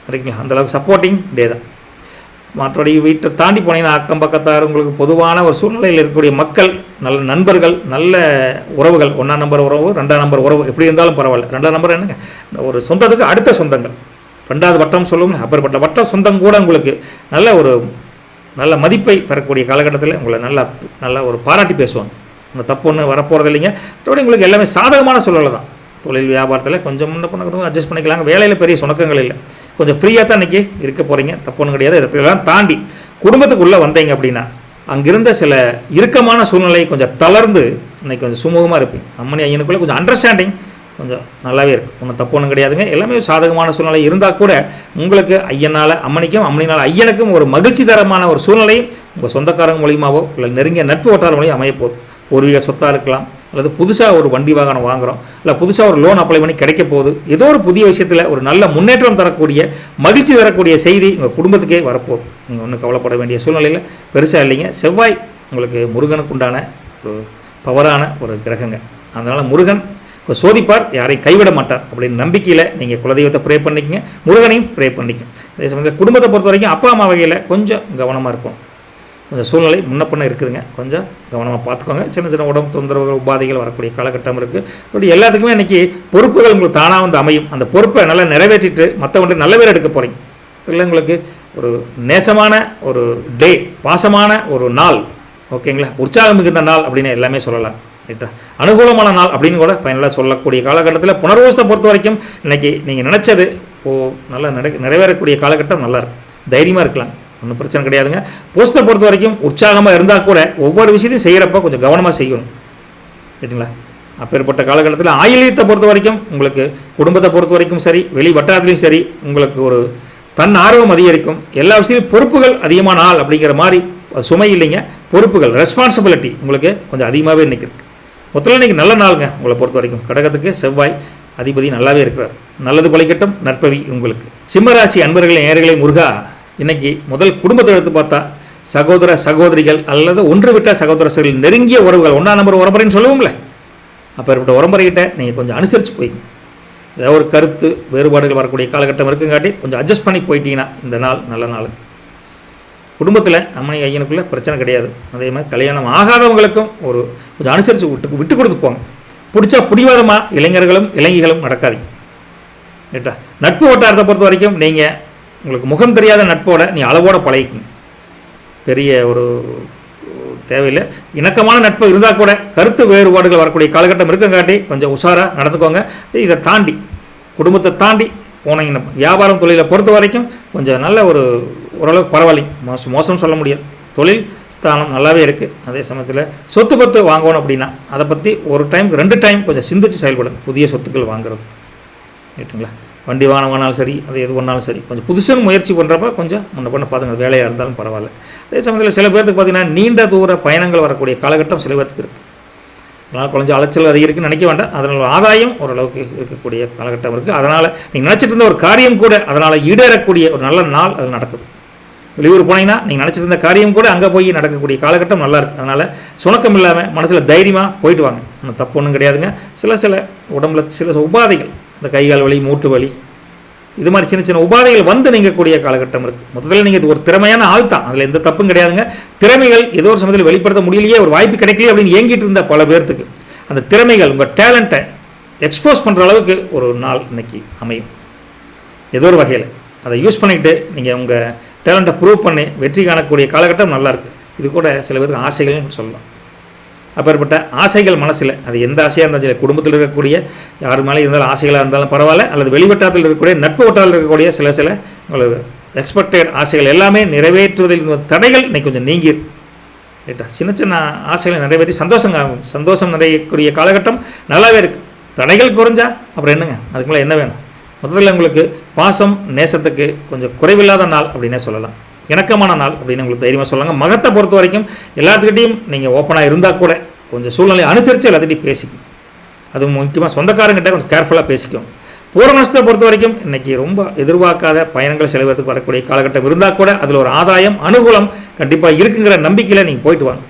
சரிங்களா. அந்தளவுக்கு சப்போர்ட்டிங் டே தான். மற்றபடி வீட்டை தாண்டி போனீங்கன்னா அக்கம் பக்கத்தார், உங்களுக்கு பொதுவான ஒரு சூழ்நிலையில் இருக்கக்கூடிய மக்கள், நல்ல நண்பர்கள், நல்ல உறவுகள், 1ஆம் நம்பர் உறவு, 2ஆம் நம்பர் உறவு, எப்படி இருந்தாலும் பரவாயில்ல. 2ஆம் நம்பர் என்னங்க, ஒரு சொந்தத்துக்கு அடுத்த சொந்தங்கள், 2வது வட்டம் சொல்லுவாங்க, அப்பேற்பட்ட வட்டம் சொந்தம் கூட உங்களுக்கு நல்ல மதிப்பை பெறக்கூடிய காலகட்டத்தில் உங்களை நல்லா ஒரு பாராட்டி பேசுவாங்க. உங்கள் தப்பு ஒன்று வரப்போகிறது இல்லைங்க. மற்றபடி உங்களுக்கு எல்லாமே சாதகமான சூழலை தான். தொழில் வியாபாரத்தில் கொஞ்சம் முன்ன பண்ண அட்ஜஸ்ட் பண்ணிக்கலாங்க. வேலையில் பெரிய சுணக்கங்கள் இல்லை, கொஞ்சம் ஃப்ரீயாக தான் இன்றைக்கி இருக்க போகிறீங்க, தப்பு ஒன்றும் கிடையாது. இடத்துலாம் தாண்டி குடும்பத்துக்குள்ளே வந்தீங்க அப்படின்னா அங்கிருந்த சில இறுக்கமான சூழ்நிலை கொஞ்சம் தளர்ந்து இன்றைக்கி கொஞ்சம் சுமூகமாக இருப்பீங்க. அம்மனி ஐயனுக்குள்ளே கொஞ்சம் அண்டர்ஸ்டாண்டிங் கொஞ்சம் நல்லாவே இருக்குது, ஒன்றும் தப்பு ஒன்றும் கிடையாதுங்க. எல்லாமே சாதகமான சூழ்நிலை இருந்தால் கூட உங்களுக்கு ஐயனால் அம்மனிக்கும், அம்மனினால் ஐயனுக்கும் ஒரு மகிழ்ச்சி தரமான ஒரு சூழ்நிலை உங்கள் சொந்தக்காரங்க மூலியமாகவோ இல்லை நெருங்கிய நட்பு வட்டார மூலியம் அமையப்போகுது. பூர்வீக சொத்தாக இருக்கலாம், அல்லது புதுசாக ஒரு வண்டி வாகனம் வாங்குகிறோம், இல்லை புதுசாக ஒரு லோன் அப்ளை பண்ணி கிடைக்க போகுது, ஏதோ ஒரு புதிய விஷயத்தில் ஒரு நல்ல முன்னேற்றம் தரக்கூடிய மகிழ்ச்சி தரக்கூடிய செய்தி உங்கள் குடும்பத்துக்கே வரப்போகுது. நீங்கள் ஒன்றும் கவலைப்பட வேண்டிய சூழ்நிலையில் பெருசாக இல்லைங்க. செவ்வாய் உங்களுக்கு முருகனுக்கு உண்டான ஒரு பவரான ஒரு கிரகங்க. அதனால் முருகன் சோதிப்பார், யாரையும் கைவிட மாட்டார் அப்படின்னு நம்பிக்கையில் நீங்கள் குலதெய்வத்தை ப்ரே பண்ணிக்கங்க, முருகனையும் ப்ரே பண்ணிக்கங்க. அதே சமயத்தில் குடும்பத்தை பொறுத்த வரைக்கும் அப்பா அம்மா வகையில் கொஞ்சம் கவனமாக இருக்கும். கொஞ்சம் சூழ்நிலை முன்னப்பண்ண இருக்குதுங்க, கொஞ்சம் கவனமாக பார்த்துக்கோங்க. சின்ன சின்ன உடம்பு தொந்தரவுகள் உபாதைகள் வரக்கூடிய காலகட்டம் இருக்குது. அப்படி எல்லாத்துக்குமே இன்றைக்கி பொறுப்புகள் உங்களுக்கு தானாக வந்து அமையும். அந்த பொறுப்பை நல்லா நிறைவேற்றிட்டு மற்றவங்க நல்ல பேர் எடுக்க போகிறீங்க. இல்லை உங்களுக்கு ஒரு நேசமான ஒரு டே, பாசமான ஒரு நாள், ஓகேங்களா, உற்சாகம் மிகுந்த நாள் அப்படின்னு எல்லாமே சொல்லலாம். ரைட்டா, அனுகூலமான நாள் அப்படின்னு கூட ஃபைனலாக சொல்லக்கூடிய காலகட்டத்தில் புனர்வசத்தை பொறுத்த வரைக்கும் இன்றைக்கி நீங்கள் நினச்சது நல்லா நிறைவேறக்கூடிய காலகட்டம் நல்லா இருக்கும். தைரியமாக இருக்கலாம், ஒன்றும் பிரச்சனை கிடையாதுங்க. போஸ்ட்டை பொறுத்த வரைக்கும் உற்சாகமாக இருந்தால் கூட ஒவ்வொரு விஷயத்தையும் செய்கிறப்ப கொஞ்சம் கவனமாக செய்யணும். ரைட்டுங்களா, அப்பேற்பட்ட காலகட்டத்தில் ஆயிலியத்தை பொறுத்த வரைக்கும் உங்களுக்கு குடும்பத்தை பொறுத்த வரைக்கும் சரி, வெளி வட்டாரத்துலையும் சரி, உங்களுக்கு ஒரு தன் ஆர்வம் அதிகரிக்கும். எல்லா விஷயத்தையும் பொறுப்புகள் அதிகமான ஆள் அப்படிங்கிற மாதிரி சுமை இல்லைங்க, பொறுப்புகள் ரெஸ்பான்சிபிலிட்டி உங்களுக்கு கொஞ்சம் அதிகமாகவே இன்றைக்கி இருக்குது. மொத்தத்தில் இன்றைக்கி நல்ல நாளுங்க. உங்களை பொறுத்த வரைக்கும் கடகத்துக்கு செவ்வாய் அதிபதி நல்லாவே இருக்கிறார். நல்லது பலிக்கட்டும், நற்பவி உங்களுக்கு. சிம்மராசி அன்பர்களை நேயர்களை முருகா, இன்றைக்கி முதல் குடும்பத்தை எடுத்து பார்த்தா சகோதர சகோதரிகள் அல்லது ஒன்று விட்ட சகோதர சகோதரிகள் நெருங்கிய உறவுகள், 1ஆம் நம்பர் உறம்பறைன்னு சொல்லுவோம்ல, அப்போ ஏற்பட்ட உறம்பறைகிட்ட நீங்கள் கொஞ்சம் அனுசரித்து போய்ங்க. ஏதாவது ஒரு கருத்து வேறுபாடுகள் வரக்கூடிய காலகட்டம் இருக்குங்காட்டி கொஞ்சம் அட்ஜஸ்ட் பண்ணி போயிட்டீங்கன்னா இந்த நாள் நல்ல நாள். குடும்பத்தில் அம்மனை ஐயனுக்குள்ளே பிரச்சனை கிடையாது. அதே மாதிரி கல்யாணம் ஆகாதவங்களுக்கும் ஒரு கொஞ்சம் அனுசரித்து விட்டு கொடுத்து போங்க. பிடிச்சா பிடிவாதமாக இளைஞர்களும் இளைஞர்களும் நடக்காதீங்க. ரைட்டா, நட்பு வட்டாரத்தை பொறுத்த வரைக்கும் நீங்கள் உங்களுக்கு முகம் தெரியாத நட்போட நீ அளவோட பழகிக்கிங்க. பெரிய ஒரு தேவையில்லை. இணக்கமான நட்பு இருந்தால் கூட கருத்து வேறுபாடுகள் வரக்கூடிய காலகட்டம் இருக்கங்காட்டி கொஞ்சம் உஷாராக நடந்துக்கோங்க. இதை தாண்டி குடும்பத்தை தாண்டி போனீங்கன்னா வியாபாரம் தொழிலை பொறுத்த வரைக்கும் கொஞ்சம் நல்ல ஓரளவுக்கு பரவாயில்லைங்க. மோசம் சொல்ல முடியாது. தொழில் ஸ்தானம் நல்லாவே இருக்குது. அதே சமயத்தில் சொத்து பத்து வாங்கணும் அப்படின்னா அதை பற்றி ஒரு டைம் 2 டைம் கொஞ்சம் சிந்திச்சு செயல்படும். புதிய சொத்துக்கள் வாங்குறது ரைட்டுங்களா. வண்டி வாங்கினாலும் சரி, அது எது பண்ணாலும் சரி, கொஞ்சம் புதுசாக முயற்சி பண்ணுறப்ப கொஞ்சம் முன்ன பண்ண பார்த்துங்க. வேலையாக இருந்தாலும் பரவாயில்ல. அதே சமயத்தில் சில பேருக்கு பார்த்திங்கன்னா நீண்ட தூர பயணங்கள் வரக்கூடிய காலகட்டம் சில பேருக்கு இருக்குது. அதனால் கொஞ்சம் அலைச்சல் அதிகரிக்குன்னு நினைக்க வேண்டாம். அதனால் ஆதாயம் ஓரளவுக்கு இருக்கக்கூடிய காலகட்டம் இருக்குது. அதனால் நீங்கள் நினச்சிட்டு இருந்த ஒரு காரியம் கூட அதனால் ஈடேறக்கூடிய ஒரு நல்ல நாள் அது நடக்குது. வெளியூர் போனீங்கன்னா நீங்கள் நினச்சிட்டு இருந்த காரியம் கூட அங்கே போய் நடக்கக்கூடிய காலகட்டம் நல்லா இருக்குது. அதனால் சுணக்கம் இல்லாமல் மனசில் தைரியமாக போயிட்டு வாங்க. ஒன்றும் தப்பு ஒன்றும் கிடையாதுங்க. சில உடம்புல சில உபாதைகள், இந்த கைகால் வலி, மூட்டு வலி, இது மாதிரி சின்ன சின்ன உபாதைகள் வந்து நீங்கக்கூடிய காலகட்டம் இருக்குது. மொத்தத்தில் நீங்கள் ஒரு திறமையான ஆள் தான், அதில் எந்த தப்பும் கிடையாதுங்க. திறமைகள் ஏதோ ஒரு சமயத்தில் வெளிப்படுத்த முடியலையே, ஒரு வாய்ப்பு கிடைக்கலையே அப்படின்னு ஏங்கிட்டு இருந்த பல பேர்த்துக்கு அந்த திறமைகள் உங்கள் டேலண்ட்டை எக்ஸ்போஸ் பண்ணுற அளவுக்கு ஒரு நாள் இன்னைக்கு அமையும். ஏதோ ஒரு வகையில் அதை யூஸ் பண்ணிக்கிட்டு நீங்கள் உங்கள் டேலண்ட்டை ப்ரூவ் பண்ணி வெற்றி காணக்கூடிய காலகட்டம் நல்லாயிருக்கு. இது கூட சில பேருக்கு ஆசைகள்னு சொல்லலாம். அப்பேற்பட்ட ஆசைகள் மனசில் அது எந்த ஆசையாக இருந்தாலும் சரி, குடும்பத்தில் இருக்கக்கூடிய யார் மேலே இருந்தாலும் ஆசைகளாக இருந்தாலும் பரவாயில்ல, அல்லது வெளிவட்டாரத்தில் இருக்கக்கூடிய நட்பு வட்டாரத்தில் இருக்கக்கூடிய சில உங்களுக்கு எக்ஸ்பெக்டட் ஆசைகள் எல்லாமே நிறைவேற்றுவதில் தடைகள் இன்னைக்கு கொஞ்சம் நீங்கிரு. ரைட்டா, சின்ன சின்ன ஆசைகளை நிறைவேற்றி சந்தோஷம் நிறையக்கூடிய காலகட்டம் நல்லாவே இருக்குது. தடைகள் குறைஞ்சா அப்புறம் என்னங்க, அதுக்கு மேலே என்ன வேணும்? முதல்ல உங்களுக்கு பாசம் நேசத்துக்கு கொஞ்சம் குறைவில்லாத நாள் அப்படின்னே சொல்லலாம். இணக்கமான நாள் அப்படின்னு உங்களுக்கு தைரியமாக சொல்லுவாங்க. மகத்தை பொறுத்த வரைக்கும் எல்லாத்துக்கிட்டையும் நீங்கள் ஓப்பனாக இருந்தால் கூட கொஞ்சம் சூழ்நிலை அனுசரித்து எல்லாத்திட்டையும் பேசிக்கும். அது முக்கியமாக சொந்தக்காரங்கிட்ட கொஞ்சம் கேர்ஃபுல்லாக பேசிக்கும். பூர்வநஷ்டத்தை பொறுத்த வரைக்கும் இன்றைக்கி ரொம்ப எதிர்பார்க்காத பயணங்கள் செலவத்துக்கு வரக்கூடிய காலகட்டம் இருந்தால் கூட அதில் ஒரு ஆதாயம் அனுகூலம் கண்டிப்பாக இருக்குங்கிற நம்பிக்கையில் நீங்கள் போயிட்டு வாங்க.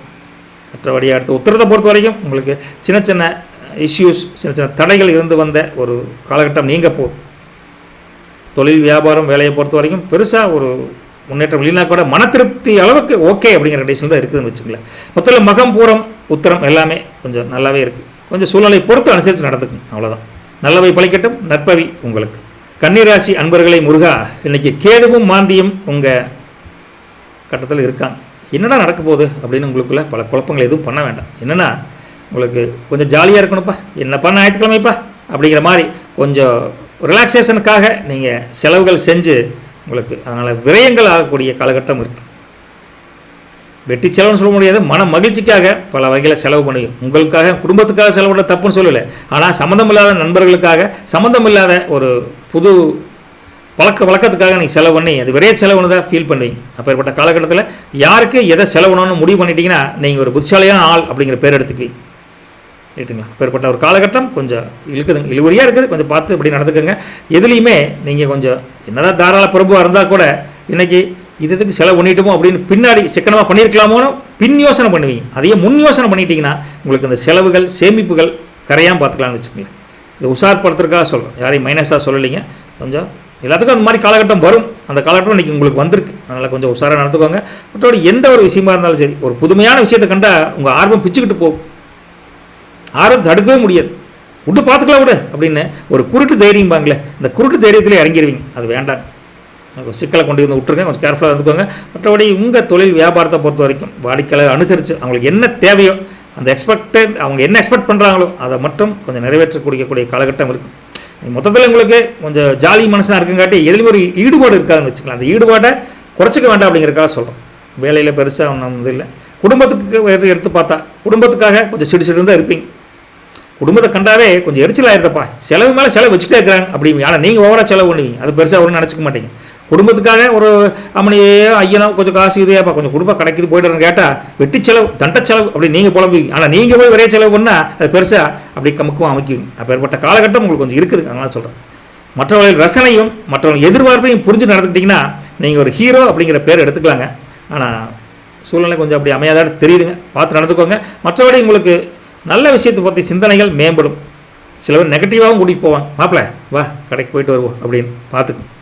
மற்றபடி அடுத்து உத்தரத்தை பொறுத்த வரைக்கும் உங்களுக்கு சின்ன சின்ன இஷ்யூஸ், சின்ன சின்ன தடைகள் இருந்து வந்த ஒரு காலகட்டம் நீங்கள் போகும். தொழில் வியாபாரம் வேலையை பொறுத்த வரைக்கும் பெருசாக ஒரு முன்னேற்றம் இல்லைனா கூட மன திருப்தி அளவுக்கு ஓகே அப்படிங்கிற கண்டிஷன் தான் இருக்குதுன்னு வச்சுக்கல. மொத்தத்தில் மகம், பூரம், உத்தரம் எல்லாமே கொஞ்சம் நல்லாவே இருக்குது. கொஞ்சம் சூழ்நிலை பொறுத்து அனுசரித்து நடந்துக்கும், அவ்வளோதான். நல்லவை பலிக்கட்டும், நற்பவி உங்களுக்கு. கன்னிராசி அன்பர்களை முருகா, இன்றைக்கி கேதுவும் மாந்தியும் உங்கள் கட்டத்தில் இருக்காங்க. என்னடா நடக்க போகுது அப்படின்னு உங்களுக்குள்ள பல குழப்பங்கள் எதுவும் பண்ண வேண்டாம். என்னென்னா உங்களுக்கு கொஞ்சம் ஜாலியாக இருக்கணும்ப்பா, என்னப்பா ஞாயிற்றுக்கிழமைப்பா அப்படிங்கிற மாதிரி கொஞ்சம் ரிலாக்ஸேஷனுக்காக நீங்கள் செலவுகள் செஞ்சு உங்களுக்கு அதனால் விரயங்கள் ஆகக்கூடிய காலகட்டம் இருக்குது. வெட்டி செலவுன்னு சொல்ல முடியாது, மன மகிழ்ச்சிக்காக பல வகையில் செலவு பண்ணுவீங்க. உங்களுக்காக குடும்பத்துக்காக செலவு பண்ண தப்புன்னு சொல்லலை, ஆனால் சம்மந்தமில்லாத நண்பர்களுக்காக சம்மந்தமில்லாத ஒரு புது வழக்கத்துக்காக நீங்கள் செலவு பண்ணி அது விரைய செலவுன்னு தான் ஃபீல் பண்ணுவீங்க. அப்பேற்பட்ட காலகட்டத்தில் யாருக்கு எதை செலவுணும்னு முடிவு பண்ணிட்டீங்கன்னா நீங்கள் ஒரு புத்திசாலியான ஆள் அப்படிங்கிற பேர் எடுத்துக்குவீங்க. ரைட்டுங்களா? அப்பேற்பட்ட ஒரு காலகட்டம் கொஞ்சம் இழுக்குதுங்க, இழுவரியாக இருக்குது. கொஞ்சம் பார்த்து இப்படி நடந்துக்கோங்க. எதுலேயுமே நீங்கள் கொஞ்சம் என்னதான் தாராள பிரபுவாக இருந்தால் கூட இன்றைக்கி இதுக்கு செலவு பண்ணிட்டோமோ அப்படின்னு பின்னாடி சிக்கனமாக பண்ணியிருக்கலாமோன்னு பின் யோசனை பண்ணுவீங்க. அதையே முன் யோசனை பண்ணிட்டீங்கன்னா உங்களுக்கு இந்த செலவுகள் சேமிப்புகள் கரையாமல் பார்த்துக்கலாம்னு வச்சுக்கோங்களேன். இது உஷார்படுத்துறதுக்காக சொல்கிறேன், யாரையும் மைனஸாக சொல்லலைங்க. கொஞ்சம் எல்லாத்துக்கும் அந்த மாதிரி காலகட்டம் வரும். அந்த காலகட்டம் இன்றைக்கி உங்களுக்கு வந்திருக்கு. அதனால் கொஞ்சம் உஷாராக நடந்துக்கோங்க. மற்றபடி எந்த ஒரு விஷயமா இருந்தாலும் சரி, ஒரு புதுமையான விஷயத்தை கண்டால் உங்கள் ஆர்வம் பிச்சுக்கிட்டு போகும். ஆர்வத்தை தடுக்கவே முடியாது. விட்டு பார்த்துக்கலாம் விடு அப்படின்னு ஒரு குருட்டு தைரியம்பாங்களே, இந்த குருட்டு தைரியத்தில் இறங்கிடுவீங்க. அது வேண்டாம். சிக்கலை கொண்டு வந்து விட்டுருங்க. கொஞ்சம் கேர்ஃபுல்லாக இருந்துக்கோங்க. மற்றபடி உங்கள் தொழில் வியாபாரத்தை பொறுத்த வரைக்கும் வாடிக்கையாளர் அனுசரித்து அவங்களுக்கு என்ன தேவையோ அந்த அவங்க என்ன எக்ஸ்பெக்ட் பண்ணுறாங்களோ அதை மட்டும் கொஞ்சம் நிறைவேற்றக்கூடிய காலகட்டம் இருக்குது. மொத்தத்தில் உங்களுக்கு கொஞ்சம் ஜாலி மனசாக இருக்குங்காட்டி எதுலையும் ஒரு ஈடுபாடு இருக்காதுன்னு வச்சுக்கலாம். அந்த ஈடுபாட்டை குறைச்சிக்க வேண்டாம் அப்படிங்கிறக்காக சொல்கிறோம். வேலையில் பெருசாக ஒன்றும் இது இல்லை. குடும்பத்துக்கு எடுத்து பார்த்தா குடும்பத்துக்காக கொஞ்சம் சிடு தான் இருப்பீங்க. குடும்பத்தை கண்டாவே கொஞ்சம் எரிச்சல் ஆயிருந்தப்பா, செலவு மேலே செலவு வச்சுட்டே இருக்கிறாங்க அப்படிங்க. ஆனால் நீங்கள் ஓவராக செலவு பண்ணுவீங்க, அது பெருசாக ஒன்றும் நினச்சிக்க மாட்டீங்க. குடும்பத்துக்காக ஒரு அம்மனியே ஐயனோ கொஞ்சம் காசு இதுப்பா கொஞ்சம் குடும்பம் கிடைக்குது போய்ட்டு கேட்டால் வெட்டி செலவு தண்ட செலவு அப்படி நீங்கள் புலம்புவீங்க. ஆனால் நீங்கள் போய் ஒரே செலவு பண்ணால் அது பெருசாக அப்படி கமுக்கும் அமைக்குவீங்க. அப்பேற்பட்ட காலகட்டம் உங்களுக்கு கொஞ்சம் இருக்குது. அதனால சொல்கிறேன், மற்றவர்கள் ரசனையும் மற்றவர்கள் எதிர்பார்ப்பையும் புரிஞ்சு நடந்துக்கிட்டிங்கன்னா நீங்கள் ஒரு ஹீரோ அப்படிங்கிற பேர் எடுத்துக்கலாங்க. ஆனால் சூழ்நிலை கொஞ்சம் அப்படி அமையாத தெரியுதுங்க, பார்த்து நடந்துக்கோங்க. மற்றபடி உங்களுக்கு நல்ல விஷயத்தை பற்றி சிந்தனைகள் மேம்படும். சில பேர் நெகட்டிவாகவும் கூட்டிகிட்டு போவாங்க, மாப்பிள்ள வா கடைக்கு போயிட்டு வருவோம் அப்படின்னு பார்த்துக்கணும்.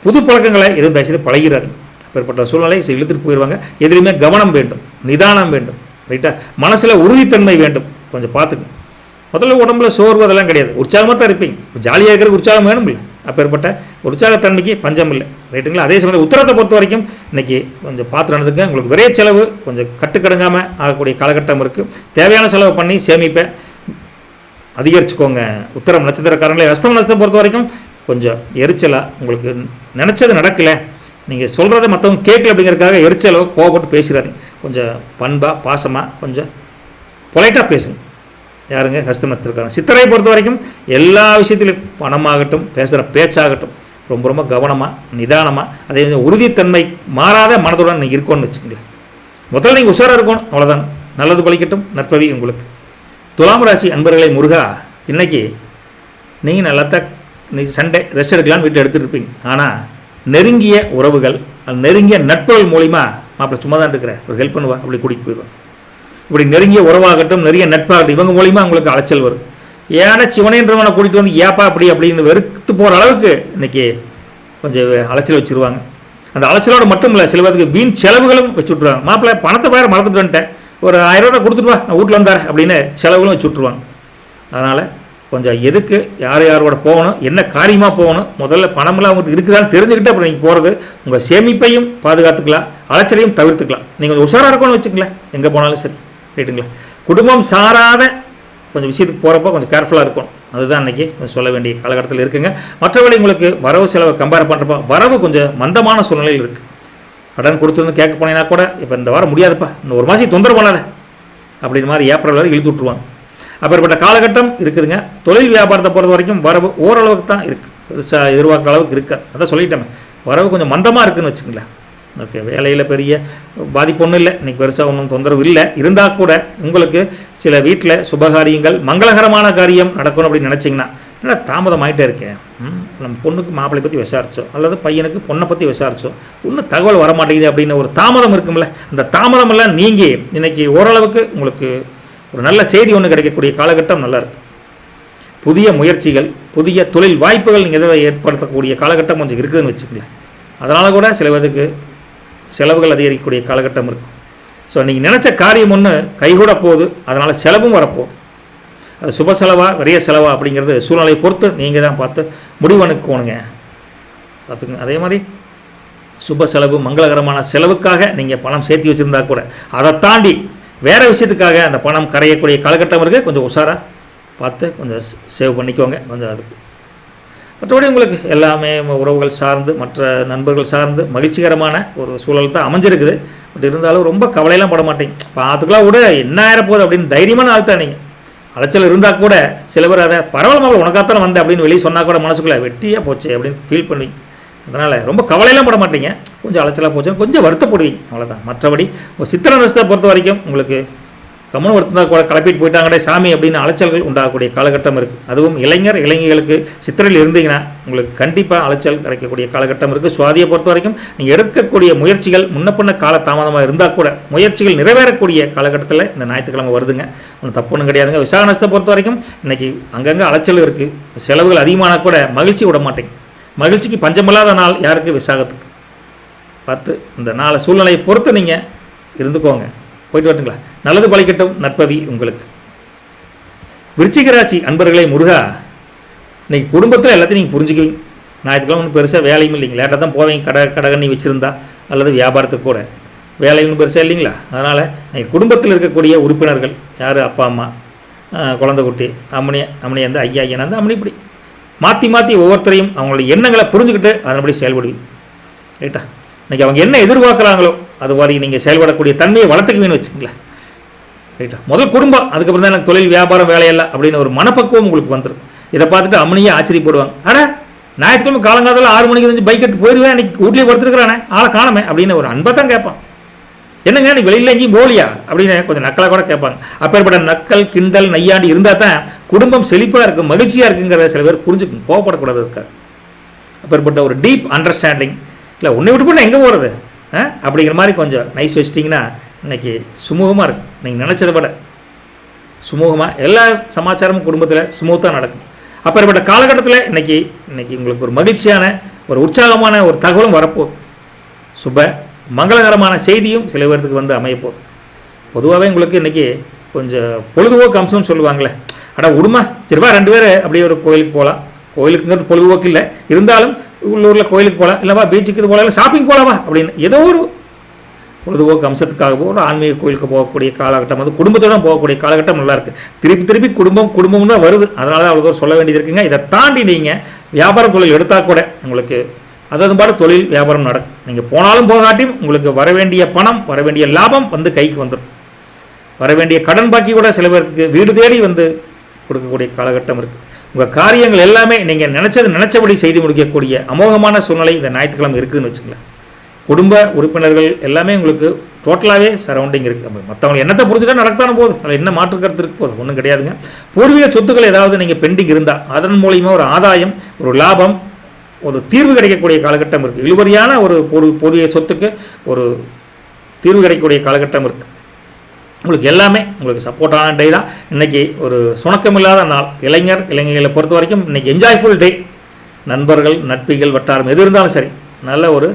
புது பழக்கங்களை எதுவும் தயவுசெய்து பழகிறாரு. அப்பேற்பட்ட சூழ்நிலை இழுத்துட்டு போயிடுவாங்க. எதுலையுமே கவனம் வேண்டும், நிதானம் வேண்டும். ரைட்டா? மனசில் உறுதித்தன்மை வேண்டும். கொஞ்சம் பார்த்துக்கணும். முதல்ல உடம்புல சோர்வு அதெல்லாம் கிடையாது, உற்சாகமாக தான் இருப்பீங்க. ஜாலியாக இருக்கிற உற்சாகம் வேணும் இல்லை? அப்பேற்பட்ட உற்சாகத்தன்மைக்கு பஞ்சம் இல்லை. ரைட்டுங்களா? அதே சமயம் உத்தரத்தை பொறுத்த வரைக்கும் இன்றைக்கி கொஞ்சம் பார்த்து நடந்துக்க. உங்களுக்கு விரைய செலவு கொஞ்சம் கட்டுக்கடங்காமல் ஆகக்கூடிய காலகட்டம் இருக்குது. தேவையான செலவு பண்ணி சேமிப்பை அதிகரிச்சுக்கோங்க. உத்தரம் நட்சத்திரக்காரங்களே. அஸ்தம நட்சத்திரம் பொறுத்த வரைக்கும் கொஞ்சம் எரிச்சலாக உங்களுக்கு நினச்சது நடக்கலை, நீங்கள் சொல்கிறத மற்றவங்க கேட்கல அப்படிங்கிறதுக்காக எரிச்சலோ கோவப்பட்டு பேசுகிறாரு. கொஞ்சம் பண்பாக பாசமாக கொஞ்சம் பொலைட்டாக பேசுங்க. யாருங்க? ஹஸ்தம் நட்சத்திரக்காரங்க. சித்திரையை பொறுத்த வரைக்கும் எல்லா விஷயத்திலும் பணமாகட்டும் பேசுகிற பேச்சாகட்டும் ரொம்ப ரொம்ப கவனமாக நிதானமாக அதே உறுதித்தன்மை மாறாத மனதுடன் நீங்கள் இருக்கணும்னு வச்சுக்கோங்களேன். முதல்ல நீங்கள் உஷாராக இருக்கணும், அவ்வளோதான். நல்லது பழிக்கட்டும், நற்பவி உங்களுக்கு. துலாம் ராசி அன்பர்களை முருகா, இன்றைக்கி நீங்கள் நல்லாத்தான் இன்றைக்கி சண்டே ரெஸ்ட் எடுக்கலான்னு வீட்டில் எடுத்துகிட்டு இருப்பீங்க. ஆனால் நெருங்கிய உறவுகள் நெருங்கிய நட்புகள் மூலிமா மாப்பிள்ள சும்மா தான் இருக்கிற ஒரு ஹெல்ப் பண்ணுவா அப்படி கூட்டிகிட்டு போயிடுவாங்க. இப்படி நெருங்கிய உறவாகட்டும் நெருங்கிய நட்பாகட்டும் இவங்க மூலிமா உங்களுக்கு அலைச்சல் வரும். ஏன்னா சிவனேன்றவனை கூட்டிகிட்டு வந்து ஏப்பா அப்படி அப்படின்னு வெறுத்து போகிற அளவுக்கு இன்றைக்கி கொஞ்சம் அலைச்சல் வச்சுருவாங்க. அந்த அலைச்சலோடு மட்டும் இல்லை, சில பேருக்கு வீண் செலவுகளும் வச்சு விட்ருவாங்க. மாப்பிள்ளை பணத்தை வேறு மறந்துட்டு வந்துட்டேன், ஒரு 1000 ரூபா கொடுத்துட்டு வா நான் வீட்டில் வந்தார் அப்படின்னு செலவுகளும் வச்சு விட்ருவாங்க. அதனால் கொஞ்சம் எதுக்கு யார் யாரோட போகணும், என்ன காரியமாக போகணும், முதல்ல பணமெல்லாம் உங்களுக்கு இருக்குதான்னு தெரிஞ்சுக்கிட்டு அப்புறம் நீங்கள் போகிறது உங்கள் சேமிப்பையும் பாதுகாத்துக்கலாம், அலைச்சலையும் தவிர்த்துக்கலாம். நீங்கள் கொஞ்சம் உஷாராக இருக்கணும்னு வச்சுங்களேன், எங்கே போனாலும் சரி. ரைட்டுங்களா? குடும்பம் சாராத கொஞ்சம் விஷயத்துக்கு போகிறப்போ கொஞ்சம் கேர்ஃபுல்லாக இருக்கணும். அதுதான் இன்றைக்கி சொல்ல வேண்டிய காலகட்டத்தில் இருக்குங்க. மற்றபடி உங்களுக்கு வரவு செலவை கம்பேர் பண்ணுறப்போ வரவு கொஞ்சம் மந்தமான சூழ்நிலையில் இருக்குது. கடன் கொடுத்துருந்து கேட்க போனீங்கன்னா கூட இப்போ இந்த வாரம் முடியாதுப்பா, இந்த ஒரு மாதம் தொந்தரவு பண்ணாத அப்படின்னு மாதிரி ஏப்ரல் வரை இழுத்து விட்ருவாங்க. அப்பேற்பட்ட காலகட்டம் இருக்குதுங்க. தொழில் வியாபாரத்தை பொறுத்த வரைக்கும் வரவு ஓரளவுக்கு தான் இருக்குது, பெருசாக எதிர்பார்க்குற அளவுக்கு இருக்காது. அதான் சொல்லிட்டேன், வரவு கொஞ்சம் மந்தமாக இருக்குதுன்னு வச்சுங்களேன். ஓகே, வேலையில் பெரிய பாதிப்பு ஒன்றும் இல்லை, இன்றைக்கி பெருசாக ஒன்றும் தொந்தரவு இல்லை. இருந்தால் கூட உங்களுக்கு சில வீட்டில் சுபகாரியங்கள் மங்களகரமான காரியம் நடக்கணும் அப்படின்னு நினச்சிங்கன்னா ஏன்னா தாமதம் ஆகிட்டே இருக்கேன். நம்ம பொண்ணுக்கு மாப்பிள்ளை பற்றி விசாரித்தோம் அல்லது பையனுக்கு பொண்ணை பற்றி விசாரித்தோம், இன்னும் தகவல் வரமாட்டேங்குது அப்படின்னு ஒரு தாமதம் இருக்கும்ல, அந்த தாமதமெல்லாம் நீங்கி இன்றைக்கி ஓரளவுக்கு உங்களுக்கு ஒரு நல்ல செய்தி ஒன்று கிடைக்கக்கூடிய காலகட்டம் நல்லா இருக்குது. புதிய முயற்சிகள் புதிய தொழில் வாய்ப்புகள் நீங்கள் எதை ஏற்படுத்தக்கூடிய காலகட்டம் கொஞ்சம் இருக்குதுன்னு வச்சுக்கலாம். அதனால் கூட சில பேருக்கு செலவுகள் அதிகரிக்கக்கூடிய காலகட்டம் இருக்கும். ஸோ நீங்கள் நினச்ச காரியம் ஒன்று கைகூட போகுது, அதனால் செலவும் வரப்போகுது. அது சுப செலவா விரைய செலவா அப்படிங்கிறது சூழ்நிலையை பொறுத்து நீங்கள் தான் பார்த்து முடிவனுக்கோணுங்க, பார்த்துக்குங்க. அதே மாதிரி சுப செலவு மங்களகரமான செலவுக்காக நீங்கள் பணம் சேர்த்து வச்சுருந்தா கூட அதை தாண்டி வேறு விஷயத்துக்காக அந்த பணம் கரையக்கூடிய காலகட்டம் இருக்குது. கொஞ்சம் உஷாராக பார்த்து கொஞ்சம் சேவ் பண்ணிக்கோங்க. கொஞ்சம் அதுக்கு மற்றபடி உங்களுக்கு எல்லாமே உறவுகள் சார்ந்து மற்ற நண்பர்கள் சார்ந்து மகிழ்ச்சிகரமான ஒரு சூழல் தான் அமைஞ்சிருக்குது. பட் இருந்தாலும் ரொம்ப கவலையெல்லாம் பட மாட்டேங்க, பார்த்துக்கலாம் விட என்ன ஆயிரப்போகுது அப்படின்னு தைரியமான ஆள் தான் நீங்கள். அலைச்சல் இருந்தால் கூட சில பேர் அதை பரவாயில்ல உனக்காத்தானே வந்தேன் அப்படின்னு வெளியே சொன்னால் கூட மனசுக்குள்ளே வெட்டியாக போச்சு அப்படின்னு ஃபீல் பண்ணுவீங்க. அதனால் ரொம்ப கவலையெல்லாம் பட மாட்டீங்க, கொஞ்சம் அலைச்சலாக போச்சு கொஞ்சம் வருத்தப்படுவீங்க, அவ்வளோதான். மற்றபடி ஒரு சித்திரை நட்சத்திரத்தை பொறுத்த வரைக்கும் உங்களுக்கு கம்மன் ஒருத்தர் கூட கிளப்பிட்டு போயிட்டாங்கடே சாமி அப்படின்னு அலைச்சல்கள் உண்டாகக்கூடிய காலகட்டம் இருக்குது. அதுவும் இளைஞர்களுக்கு சித்திரையில் இருந்தீங்கன்னா உங்களுக்கு கண்டிப்பாக அலைச்சல் கிடைக்கக்கூடிய காலகட்டம் இருக்குது. சுவாதியை பொறுத்த வரைக்கும் நீங்கள் எடுக்கக்கூடிய முயற்சிகள் முன்ன கால தாமதமாக இருந்தால் கூட முயற்சிகள் நிறைவேறக்கூடிய காலகட்டத்தில் இந்த ஞாயிற்றுக்கிழமை வருதுங்க. ஒன்றும் தப்புன்னு கிடையாதுங்க. விசாக நட்சத்திரத்தை பொறுத்த வரைக்கும் இன்றைக்கி அங்கங்கே அலைச்சல் இருக்குது. செலவுகள் அதிகமானால் கூட மகிழ்ச்சி விட மாட்டேங்க. மகிழ்ச்சிக்கு பஞ்சமில்லாத நாள் யாருக்கு? விசாகத்துக்கு. பார்த்து இந்த நாளை சூழ்நிலையை பொறுத்து நீங்கள் இருந்துக்கோங்க. போயிட்டு வரட்டுங்களா? நல்லது பலிக்கட்டும். நற்பவி உங்களுக்கு. விருச்சிக ராசி அன்பர்களை முருகா, இன்னைக்கு குடும்பத்தில் எல்லாத்தையும் நீங்கள் புரிஞ்சுக்குவீங்க. ஞாயிற்றுக்கிழமை ஒன்றும் பெருசாக வேலையும் இல்லைங்க. லேட்டாக தான் போவீங்க. கடகண்ணி வச்சுருந்தா அல்லது வியாபாரத்துக்கு கூட வேலையும் பெருசாக இல்லைங்களா? அதனால் நீங்கள் குடும்பத்தில் இருக்கக்கூடிய உறுப்பினர்கள் யார்? அப்பா அம்மா, குழந்தை குட்டி, அம்மனி வந்து ஐயா வந்து அம்மனி இப்படி மாற்றி ஒவ்வொருத்தரையும் அவங்களுடைய எண்ணங்களை புரிஞ்சுக்கிட்டு அதன்படி செயல்படுவீங்க. ரைட்டா? இன்றைக்கி அவங்க என்ன எதிர்பார்க்குறாங்களோ அது மாதிரி நீங்கள் செயல்படக்கூடிய தன்மையை வளர்த்துக்குவீன்னு வச்சுங்களேன். ரைட்டா? முதல் குடும்பம், அதுக்கப்புறம் தான் எனக்கு தொழில் வியாபாரம் வேலையெல்லாம் அப்படின்னு ஒரு மனப்பக்குவம் உங்களுக்கு வந்துடும். இதை பார்த்துட்டு அம்மனியே ஆச்சரியப்படுவாங்க. ஆனால் ஞாயிற்றுக்கிழமை காலங்காலத்தில் 6 மணிக்கு வந்து பைக் எடுத்து போயிடுவேன், இன்னைக்கு வீட்லேயே படுத்துருக்கிறானே, ஆளை காணமே அப்படின்னு ஒரு அன்பை தான் கேட்பான். என்னங்க நீ வெளியில் எங்கேயும் போலியா அப்படின்னு கொஞ்சம் நக்கலாக கூட கேட்பாங்க. அப்பேற்பட்ட நக்கல் கிண்டல் நையாண்டி இருந்தால் தான் குடும்பம் செழிப்பாக இருக்கும், மகிழ்ச்சியாக இருக்குங்கிறத சில பேர் புரிஞ்சுக்கணும். கோவப்படக்கூடாது இருக்காது. அப்பேற்பட்ட ஒரு டீப் அண்டர்ஸ்டாண்டிங் இல்லை உன்னை விட்டு போனால் எங்கே போகிறது அப்படிங்கிற மாதிரி கொஞ்சம் நைஸ் வச்சிட்டிங்கன்னா இன்றைக்கி சுமூகமாக இருக்கும். நீங்கள் நினச்சதை விட சுமூகமாக எல்லா சமாச்சாரமும் குடும்பத்தில் சுமூகத்தாக நடக்கும். அப்பேற்பட்ட காலகட்டத்தில் இன்றைக்கி உங்களுக்கு ஒரு மகிழ்ச்சியான ஒரு உற்சாகமான ஒரு தகவலும் வரப்போகுது. சுப மங்களகரமான செய்தியும் சில பேர்த்துக்கு வந்து அமையப்போகுது. பொதுவாகவே உங்களுக்கு இன்றைக்கி கொஞ்சம் பொழுதுபோக்கு அம்சம்னு சொல்லுவாங்களே, விடுமா சரிவா 2 பேர் அப்படியே ஒரு கோயிலுக்கு போகலாம். கோயிலுக்குங்கிறது பொழுதுபோக்கு இல்லை, இருந்தாலும் உள்ளூரில் கோயிலுக்கு போகலாம், இல்லைவா பீச்சுக்கு போகலாம், இல்லை ஷாப்பிங் போகலாமா அப்படின்னு ஏதோ ஒரு பொழுதுபோக்கு அம்சத்துக்காகவோ ஒரு ஆன்மீக கோயிலுக்கு போகக்கூடிய காலகட்டம் வந்து குடும்பத்தோடு போகக்கூடிய காலகட்டம் நல்லாயிருக்கு. திருப்பி குடும்பம் தான் வருது. அதனால தான் அவ்வளோ சொல்ல வேண்டியது இருக்குங்க. இதை தாண்டி நீங்கள் வியாபாரம் தொழில் எடுத்தால் கூட உங்களுக்கு அதாவது பாட்டு தொழில் வியாபாரம் நடக்கும். நீங்கள் போனாலும் போகாட்டியும் உங்களுக்கு வர வேண்டிய பணம் வர வேண்டிய லாபம் வந்து கைக்கு வந்துடும். வர வேண்டிய கடன் பாக்கி கூட சில பேருக்கு வீடு தேடி வந்து கொடுக்கக்கூடிய காலகட்டம் இருக்குது. உங்கள் காரியங்கள் எல்லாமே நீங்கள் நினச்சபடி செய்து முடிக்கக்கூடிய அமோகமான சூழ்நிலை இந்த ஞாயிற்றுக்கிழமை இருக்குதுன்னு வச்சுக்கலாம். குடும்ப உறுப்பினர்கள் எல்லாமே உங்களுக்கு டோட்டலாகவே சரௌண்டிங் இருக்குது. மற்றவங்க என்னத்தை புரிஞ்சுட்டா நடத்தான போகுது, அதில் என்ன மாற்று கருத்து இருக்கு போகுது, ஒன்றும் கிடையாதுங்க. பூர்வீக சொத்துக்கள் ஏதாவது நீங்கள் பெண்டிங் இருந்தால் அதன் மூலிமா ஒரு ஆதாயம், ஒரு லாபம், ஒரு தீர்வு கிடைக்கக்கூடிய காலகட்டம் இருக்குது. இழுபறியான ஒரு பூர்வீக சொத்துக்கு ஒரு தீர்வு கிடைக்கக்கூடிய காலகட்டம் இருக்குது. உங்களுக்கு எல்லாமே உங்களுக்கு சப்போர்ட்டான டே தான் இன்றைக்கி. ஒரு சுணக்கமில்லாத நாள். இளைஞர்களை பொறுத்த வரைக்கும் இன்றைக்கி என்ஜாய்ஃபுல் டே. நண்பர்கள் நட்பிகள் வட்டாரம் எது இருந்தாலும் சரி நல்ல ஒரு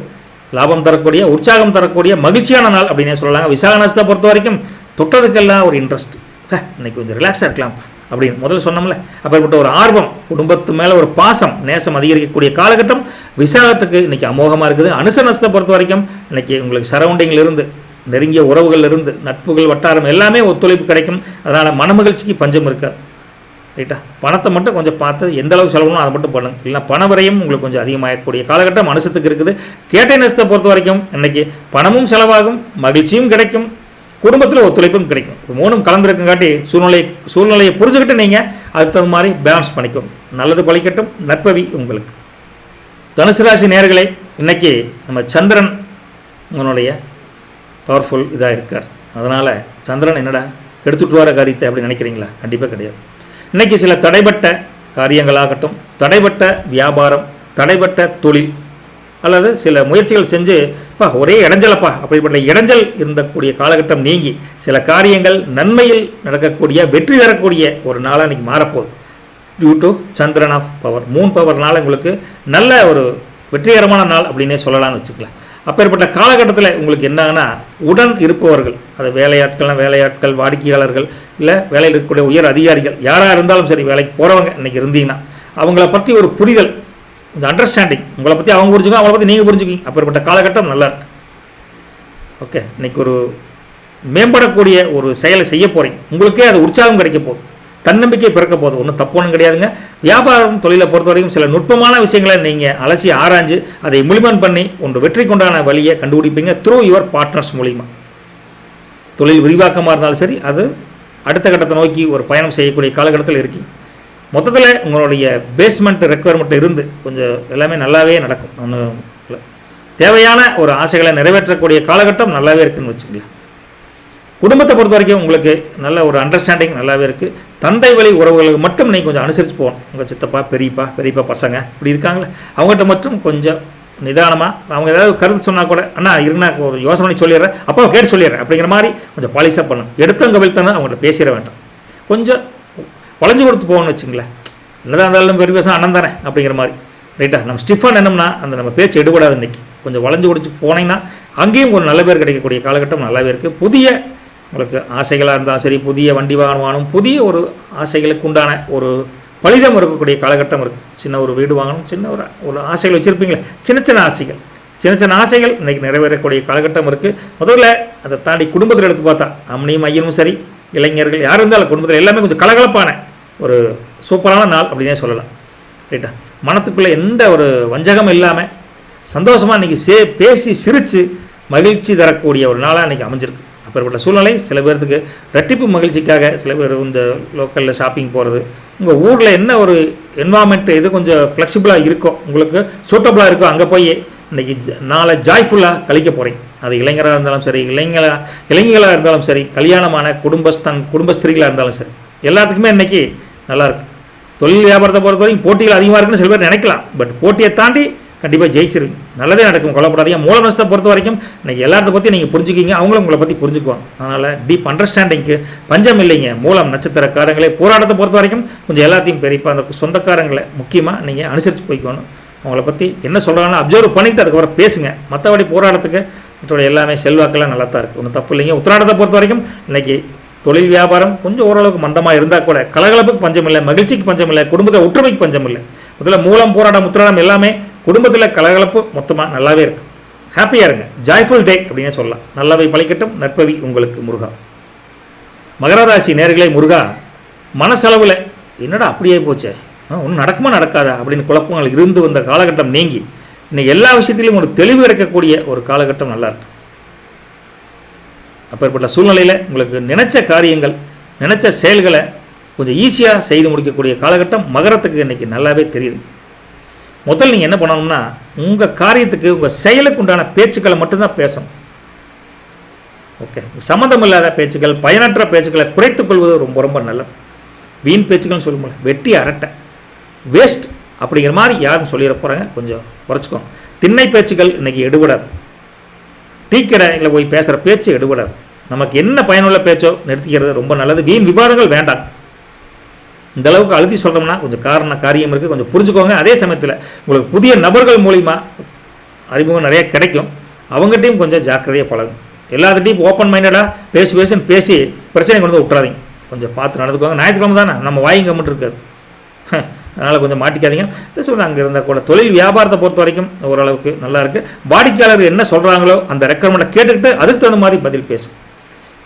லாபம் தரக்கூடிய உற்சாகம் தரக்கூடிய மகிழ்ச்சியான நாள் அப்படின்னே சொல்லலாங்க. விசாக நட்சத்திரத்தை பொறுத்த வரைக்கும் தொட்டதுக்கெல்லாம் ஒரு இன்ட்ரெஸ்ட், இன்னைக்கு கொஞ்சம் ரிலாக்ஸாக இருக்கலாம் அப்படின்னு முதல்ல சொன்னோம்ல. அப்படிப்பட்ட ஒரு ஆர்வம், குடும்பத்து மேலே ஒரு பாசம் நேசம் அதிகரிக்கக்கூடிய காலகட்டம் விசாகத்துக்கு இன்றைக்கி அமோகமாக இருக்குது. அனுச நட்சத்திரத்தை பொறுத்த வரைக்கும் இன்றைக்கி உங்களுக்கு சரௌண்டிங்கில் இருந்து நெருங்கிய உறவுகள் இருந்து நட்புகள் வட்டாரம் எல்லாமே ஒத்துழைப்பு கிடைக்கும். அதனால் மனமகிழ்ச்சிக்கு பஞ்சம் இருக்காது. ரைட்டா? பணத்தை மட்டும் கொஞ்சம் பார்த்து எந்த அளவுக்கு செலவணும் அதை மட்டும் பண்ணுங்க. இல்லைனா பண விரயம் உங்களுக்கு கொஞ்சம் அதிகமாகக்கூடிய காலகட்டம் மனுஷத்துக்கு இருக்குது. கேட்டை நட்சத்திரத்தை பொறுத்த வரைக்கும் இன்றைக்கி பணமும் செலவாகும், மகிழ்ச்சியும் கிடைக்கும், குடும்பத்தில் ஒத்துழைப்பும் கிடைக்கும். 3ம் கலந்துருக்குங்காட்டி சூழ்நிலையை புரிஞ்சுக்கிட்டு நீங்கள் அதுக்கு தகுந்த மாதிரி பேலன்ஸ் பண்ணிக்கணும். நல்லது பலிக்கட்டும். நற்பவி உங்களுக்கு. தனுசு ராசி நேயர்களே, இன்றைக்கி நம்ம சந்திரன் உங்களுடைய பவர்ஃபுல் இதாக இருக்கார். அதனால் சந்திரன் என்னடா எடுத்துட்டு வர காரியத்தை அப்படி நினைக்கிறீங்களா? கண்டிப்பாக கிடையாது. இன்றைக்கி சில தடைப்பட்ட காரியங்களாகட்டும், தடைப்பட்ட வியாபாரம், தடைப்பட்ட தொழில் அல்லது சில முயற்சிகள் செஞ்சு ஒரே இடைஞ்சலப்பா அப்படிப்பட்ட இடைஞ்சல் இருந்தக்கூடிய காலகட்டம் நீங்கி சில காரியங்கள் நன்மையில் நடக்கக்கூடிய வெற்றி தரக்கூடிய ஒரு நாளாக இன்றைக்கி மாறப்போகுது. Due to Chandran of power, moon பவர்னால் உங்களுக்கு நல்ல ஒரு வெற்றிகரமான நாள் அப்படின்னே சொல்லலாம்னு வச்சுக்கலாம். அப்பேற்பட்ட காலகட்டத்தில் உங்களுக்கு என்னன்னா உடன் இருப்பவர்கள், அது வேலையாட்கள் வாடிக்கையாளர்கள் இல்லை வேலையில் இருக்கக்கூடிய உயர் அதிகாரிகள் யாராக இருந்தாலும் சரி, வேலைக்கு போகிறவங்க இன்றைக்கி இருந்தீங்கன்னா அவங்கள பற்றி ஒரு புரிதல், இந்த அண்டர்ஸ்டாண்டிங், உங்களை பற்றி அவங்க புரிஞ்சுக்கோங்க, அவங்கள பற்றி நீங்கள் புரிஞ்சுக்கிங்க. அப்பேற்பட்ட காலகட்டம் நல்லாயிருக்கு. ஓகே, இன்றைக்கி ஒரு மேம்படக்கூடிய ஒரு செயலை செய்ய போகிறீங்க. உங்களுக்கே அது உற்சாகம் கிடைக்க போகுது, தன்னம்பிக்கை பிறக்க போகுது. ஒன்றும் தப்பு ஒன்றும் கிடையாதுங்க. வியாபாரம் தொழிலை பொறுத்த வரைக்கும் சில நுட்பமான விஷயங்களை நீங்கள் அலசி ஆராய்ஞ்சு அதை இம்ப்ளிமெண்ட் பண்ணி ஒன்று வெற்றி கொண்டான வழியை கண்டுபிடிப்பீங்க த்ரூ யுவர் பார்ட்னர்ஸ் மூலிமா. தொழில் விரிவாக்கமாக இருந்தாலும் சரி, அது அடுத்த கட்டத்தை நோக்கி ஒரு பயணம் செய்யக்கூடிய காலகட்டத்தில் இருக்கீங்க. மொத்தத்தில் உங்களுடைய பேஸ்மெண்ட் ரெக்குவயர்மெண்ட் இருந்து கொஞ்சம் எல்லாமே நல்லாவே நடக்கும். ஒன்றும் தேவையான ஒரு ஆசைகளை நிறைவேற்றக்கூடிய காலகட்டம் நல்லாவே இருக்குன்னு வச்சுக்கலாம். குடும்பத்தை பொறுத்த வரைக்கும் உங்களுக்கு நல்ல ஒரு அண்டர்ஸ்டாண்டிங் நல்லாவே இருக்குது. தந்தை வழி உறவுகளுக்கு மட்டும் நீங்கள் கொஞ்சம் அனுசரித்து போகணும். உங்கள் சித்தப்பா பெரியப்பா பசங்க இப்படி இருக்காங்களே அவங்ககிட்ட மட்டும் கொஞ்சம் நிதானமாக அவங்க ஏதாவது கருத்து சொன்னால் கூட அண்ணா இருந்தா ஒரு யோசனை பண்ணி சொல்லிடுறேன், அப்போ கேட்டு சொல்லிடுறேன் அப்படிங்கிற மாதிரி கொஞ்சம் பாலிஷாக பண்ணணும். எடுத்தவங்க கவிழ்த்தானே அவங்கள்ட்ட பேசிட வேண்டாம். கொஞ்சம் வளைஞ்சு கொடுத்து போகணும்னு வச்சுங்களேன். என்னதான் இருந்தாலும் பெரிய பேச அண்ணன் தானே அப்படிங்கிற மாதிரி ரைட்டா. நம்ம ஸ்டிஃபாக என்னம்னா அந்த நம்ம பேச்சு எடுபடாது. இன்றைக்கி கொஞ்சம் வளைஞ்சு கொடுத்து போனீங்கன்னா அங்கேயும் ஒரு நல்ல பேர் கிடைக்கக்கூடிய காலகட்டம் நல்லாவே இருக்குது. புதிய உங்களுக்கு ஆசைகளாக இருந்தாலும் சரி, புதிய வண்டி வாங்கணும், புதிய ஒரு ஆசைகளுக்கு உண்டான ஒரு பலிதம் இருக்கக்கூடிய காலகட்டம் இருக்குது. சின்ன ஒரு வீடு வாங்கணும், சின்ன ஒரு ஆசைகள் வச்சுருப்பீங்களே, சின்ன ஆசைகள் இன்றைக்கி நிறைவேறக்கூடிய காலகட்டம் இருக்குது. முதல்ல அதை தாண்டி குடும்பத்தில் எடுத்து பார்த்தா அம்மனியும் ஐயனும் சரி, இளைஞர்கள் யார் இருந்தாலும் குடும்பத்தில் எல்லாமே கொஞ்சம் கலகலப்பான ஒரு சூப்பரான நாள் அப்படின்னே சொல்லலாம் ரைட்டா. மனத்துக்குள்ளே எந்த ஒரு வஞ்சகம் இல்லாமல் சந்தோஷமாக இன்றைக்கி பேசி சிரித்து மகிழ்ச்சி தரக்கூடிய ஒரு நாளாக இன்றைக்கி அமைஞ்சிருக்கு. அப்படிப்பட்ட சூழ்நிலை சில பேர்த்துக்கு ரெட்டிப்பு மகிழ்ச்சிக்காக சில பேர் இந்த லோக்கலில் ஷாப்பிங் போகிறது, உங்கள் ஊரில் என்ன ஒரு என்வாமெண்ட் எது கொஞ்சம் ஃப்ளெக்சிபிளாக இருக்கோ, உங்களுக்கு சூட்டபுளாக இருக்கோ, அங்கே போய் இன்றைக்கி நாளை ஜாய்ஃபுல்லாக கழிக்க போகிறீங்க. அது இளைஞராக இருந்தாலும் சரி, இளைஞர்களாக இருந்தாலும் சரி, கல்யாணமான குடும்பஸ்திரிகளாக இருந்தாலும் சரி, எல்லாத்துக்குமே இன்றைக்கி நல்லாயிருக்கு. தொழில் வியாபாரத்தை பொறுத்த வரைக்கும் போட்டிகள் அதிகமாக இருக்குன்னு சில பேர் நினைக்கலாம். பட் போட்டியை தாண்டி கண்டிப்பாக ஜெயிச்சிருக்கு, நல்லதே நடக்கும், கொல்லப்படாதீங்க. மூல நஷ்டத்தை பொறுத்த வரைக்கும் இன்றைக்கி எல்லாத்த பற்றி நீங்கள் புரிஞ்சுக்கிங்க, அவங்களும் உங்களை பற்றி புரிஞ்சுக்குவாங்க. அதனால் டீப் அண்டர்ஸ்டாண்டிங்க்கு பஞ்சம் இல்லைங்க. மூலம் நட்சத்திரக்காரங்களே போராட்டத்தை பொறுத்த வரைக்கும் கொஞ்சம் எல்லாத்தையும் பெரியப்பா அந்த சொந்தக்காரங்களை முக்கியமாக நீங்கள் அனுசரித்து போய்க்கணும். அவங்கள பற்றி என்ன சொல்கிறாங்கன்னு அப்சர்வ் பண்ணிவிட்டு அதுக்கப்புறம் பேசுங்க. மற்றபடி போராட்டத்துக்கு மற்றோட எல்லாமே செல்வாக்கெல்லாம் நல்லா தான் இருக்குது, ஒன்றும் தப்பு இல்லைங்க. உத்திராடத்தை பொறுத்த வரைக்கும் இன்றைக்கி தொழில் வியாபாரம் கொஞ்சம் ஓரளவுக்கு மந்தமாக இருந்தால் கூட கலகலப்புக்கு பஞ்சம் இல்லை, மகிழ்ச்சிக்கு பஞ்சம் இல்லை, குடும்பத்தை ஒற்றுமைக்கு பஞ்சம் இல்லை. முதல்ல மூலம் போராட்டம் உத்திராடம் எல்லாமே குடும்பத்தில் கலகலப்பு மொத்தமாக நல்லாவே இருக்குது. ஹாப்பியாக இருங்க, ஜாய்ஃபுல் டே அப்படின்னே சொல்லலாம். நல்லவை பழிக்கட்டும், நற்பவி உங்களுக்கு முருகா. மகர ராசி நேர்களே, முருகா மனசளவில் என்னடா அப்படியே போச்சே, ஒன்றும் நடக்குமா நடக்காதா அப்படின்னு குழப்பங்கள் இருந்து வந்த காலகட்டம் நீங்கி இன்னைக்கு எல்லா விஷயத்திலையும் ஒரு தெளிவு கிடைக்கக்கூடிய ஒரு காலகட்டம் நல்லாயிருக்கு. அப்பேற்பட்ட சூழ்நிலையில் உங்களுக்கு நினைச்ச காரியங்கள் நினைச்ச செயல்களை கொஞ்சம் ஈஸியாக செய்து முடிக்கக்கூடிய காலகட்டம் மகரத்துக்கு இன்றைக்கி நல்லாவே தெரியுது. முதல்ல நீங்கள் என்ன பண்ணணும்னா உங்கள் காரியத்துக்கு உங்கள் செயலுக்கு உண்டான பேச்சுக்களை மட்டும்தான் பேசணும். ஓகே, சம்மந்தம் இல்லாத பேச்சுக்கள், பயனற்ற பேச்சுக்களை குறைத்துக் கொள்வது ரொம்ப ரொம்ப நல்லது. வீண் பேச்சுக்கள்னு சொல்ல முடியல, வெட்டி அரட்டை வேஸ்ட் அப்படிங்கிற மாதிரி யாரும் சொல்லிட போகிறாங்க, கொஞ்சம் குறைச்சிக்கோங்க. திண்ணை பேச்சுக்கள் இன்றைக்கி எடுபடாது. டீ கடையில் போய் பேசுகிற பேச்சு எடுபடாது. நமக்கு என்ன பயனுள்ள பேச்சோ நிறுத்திக்கிறது ரொம்ப நல்லது. வீண் விவாதங்கள் வேண்டாம். இந்த அளவுக்கு அழுத்தி சொல்கிறோம்னா கொஞ்சம் காரியம் இருக்குது, கொஞ்சம் புரிஞ்சுக்கோங்க. அதே சமயத்தில் உங்களுக்கு புதிய நபர்கள் மூலிமா அறிமுகம் நிறைய கிடைக்கும். அவங்ககிட்டையும் கொஞ்சம் ஜாக்கிரதையாக பழகும். எல்லாத்துட்டையும் ஓப்பன் மைண்டடாக பேசுன்னு பேசி பிரச்சனை கொண்டு வந்து விட்டுறாதீங்க. கொஞ்சம் பார்த்து நடந்துக்கோங்க. ஞாயிற்றுக்கிழமை தானே, நம்ம வாங்கி கம்மிட்டு இருக்காது, அதனால் கொஞ்சம் மாட்டிக்காதீங்க. சொல்லுங்கள், அங்கே இருந்தால் கூட தொழில் வியாபாரத்தை பொறுத்த வரைக்கும் ஓரளவுக்கு நல்லா இருக்குது. வாடிக்கையாளர் என்ன சொல்கிறாங்களோ அந்த ரெக்கமெண்டை கேட்டுக்கிட்டு அதுக்கு தகுந்த மாதிரி பதில் பேசும்.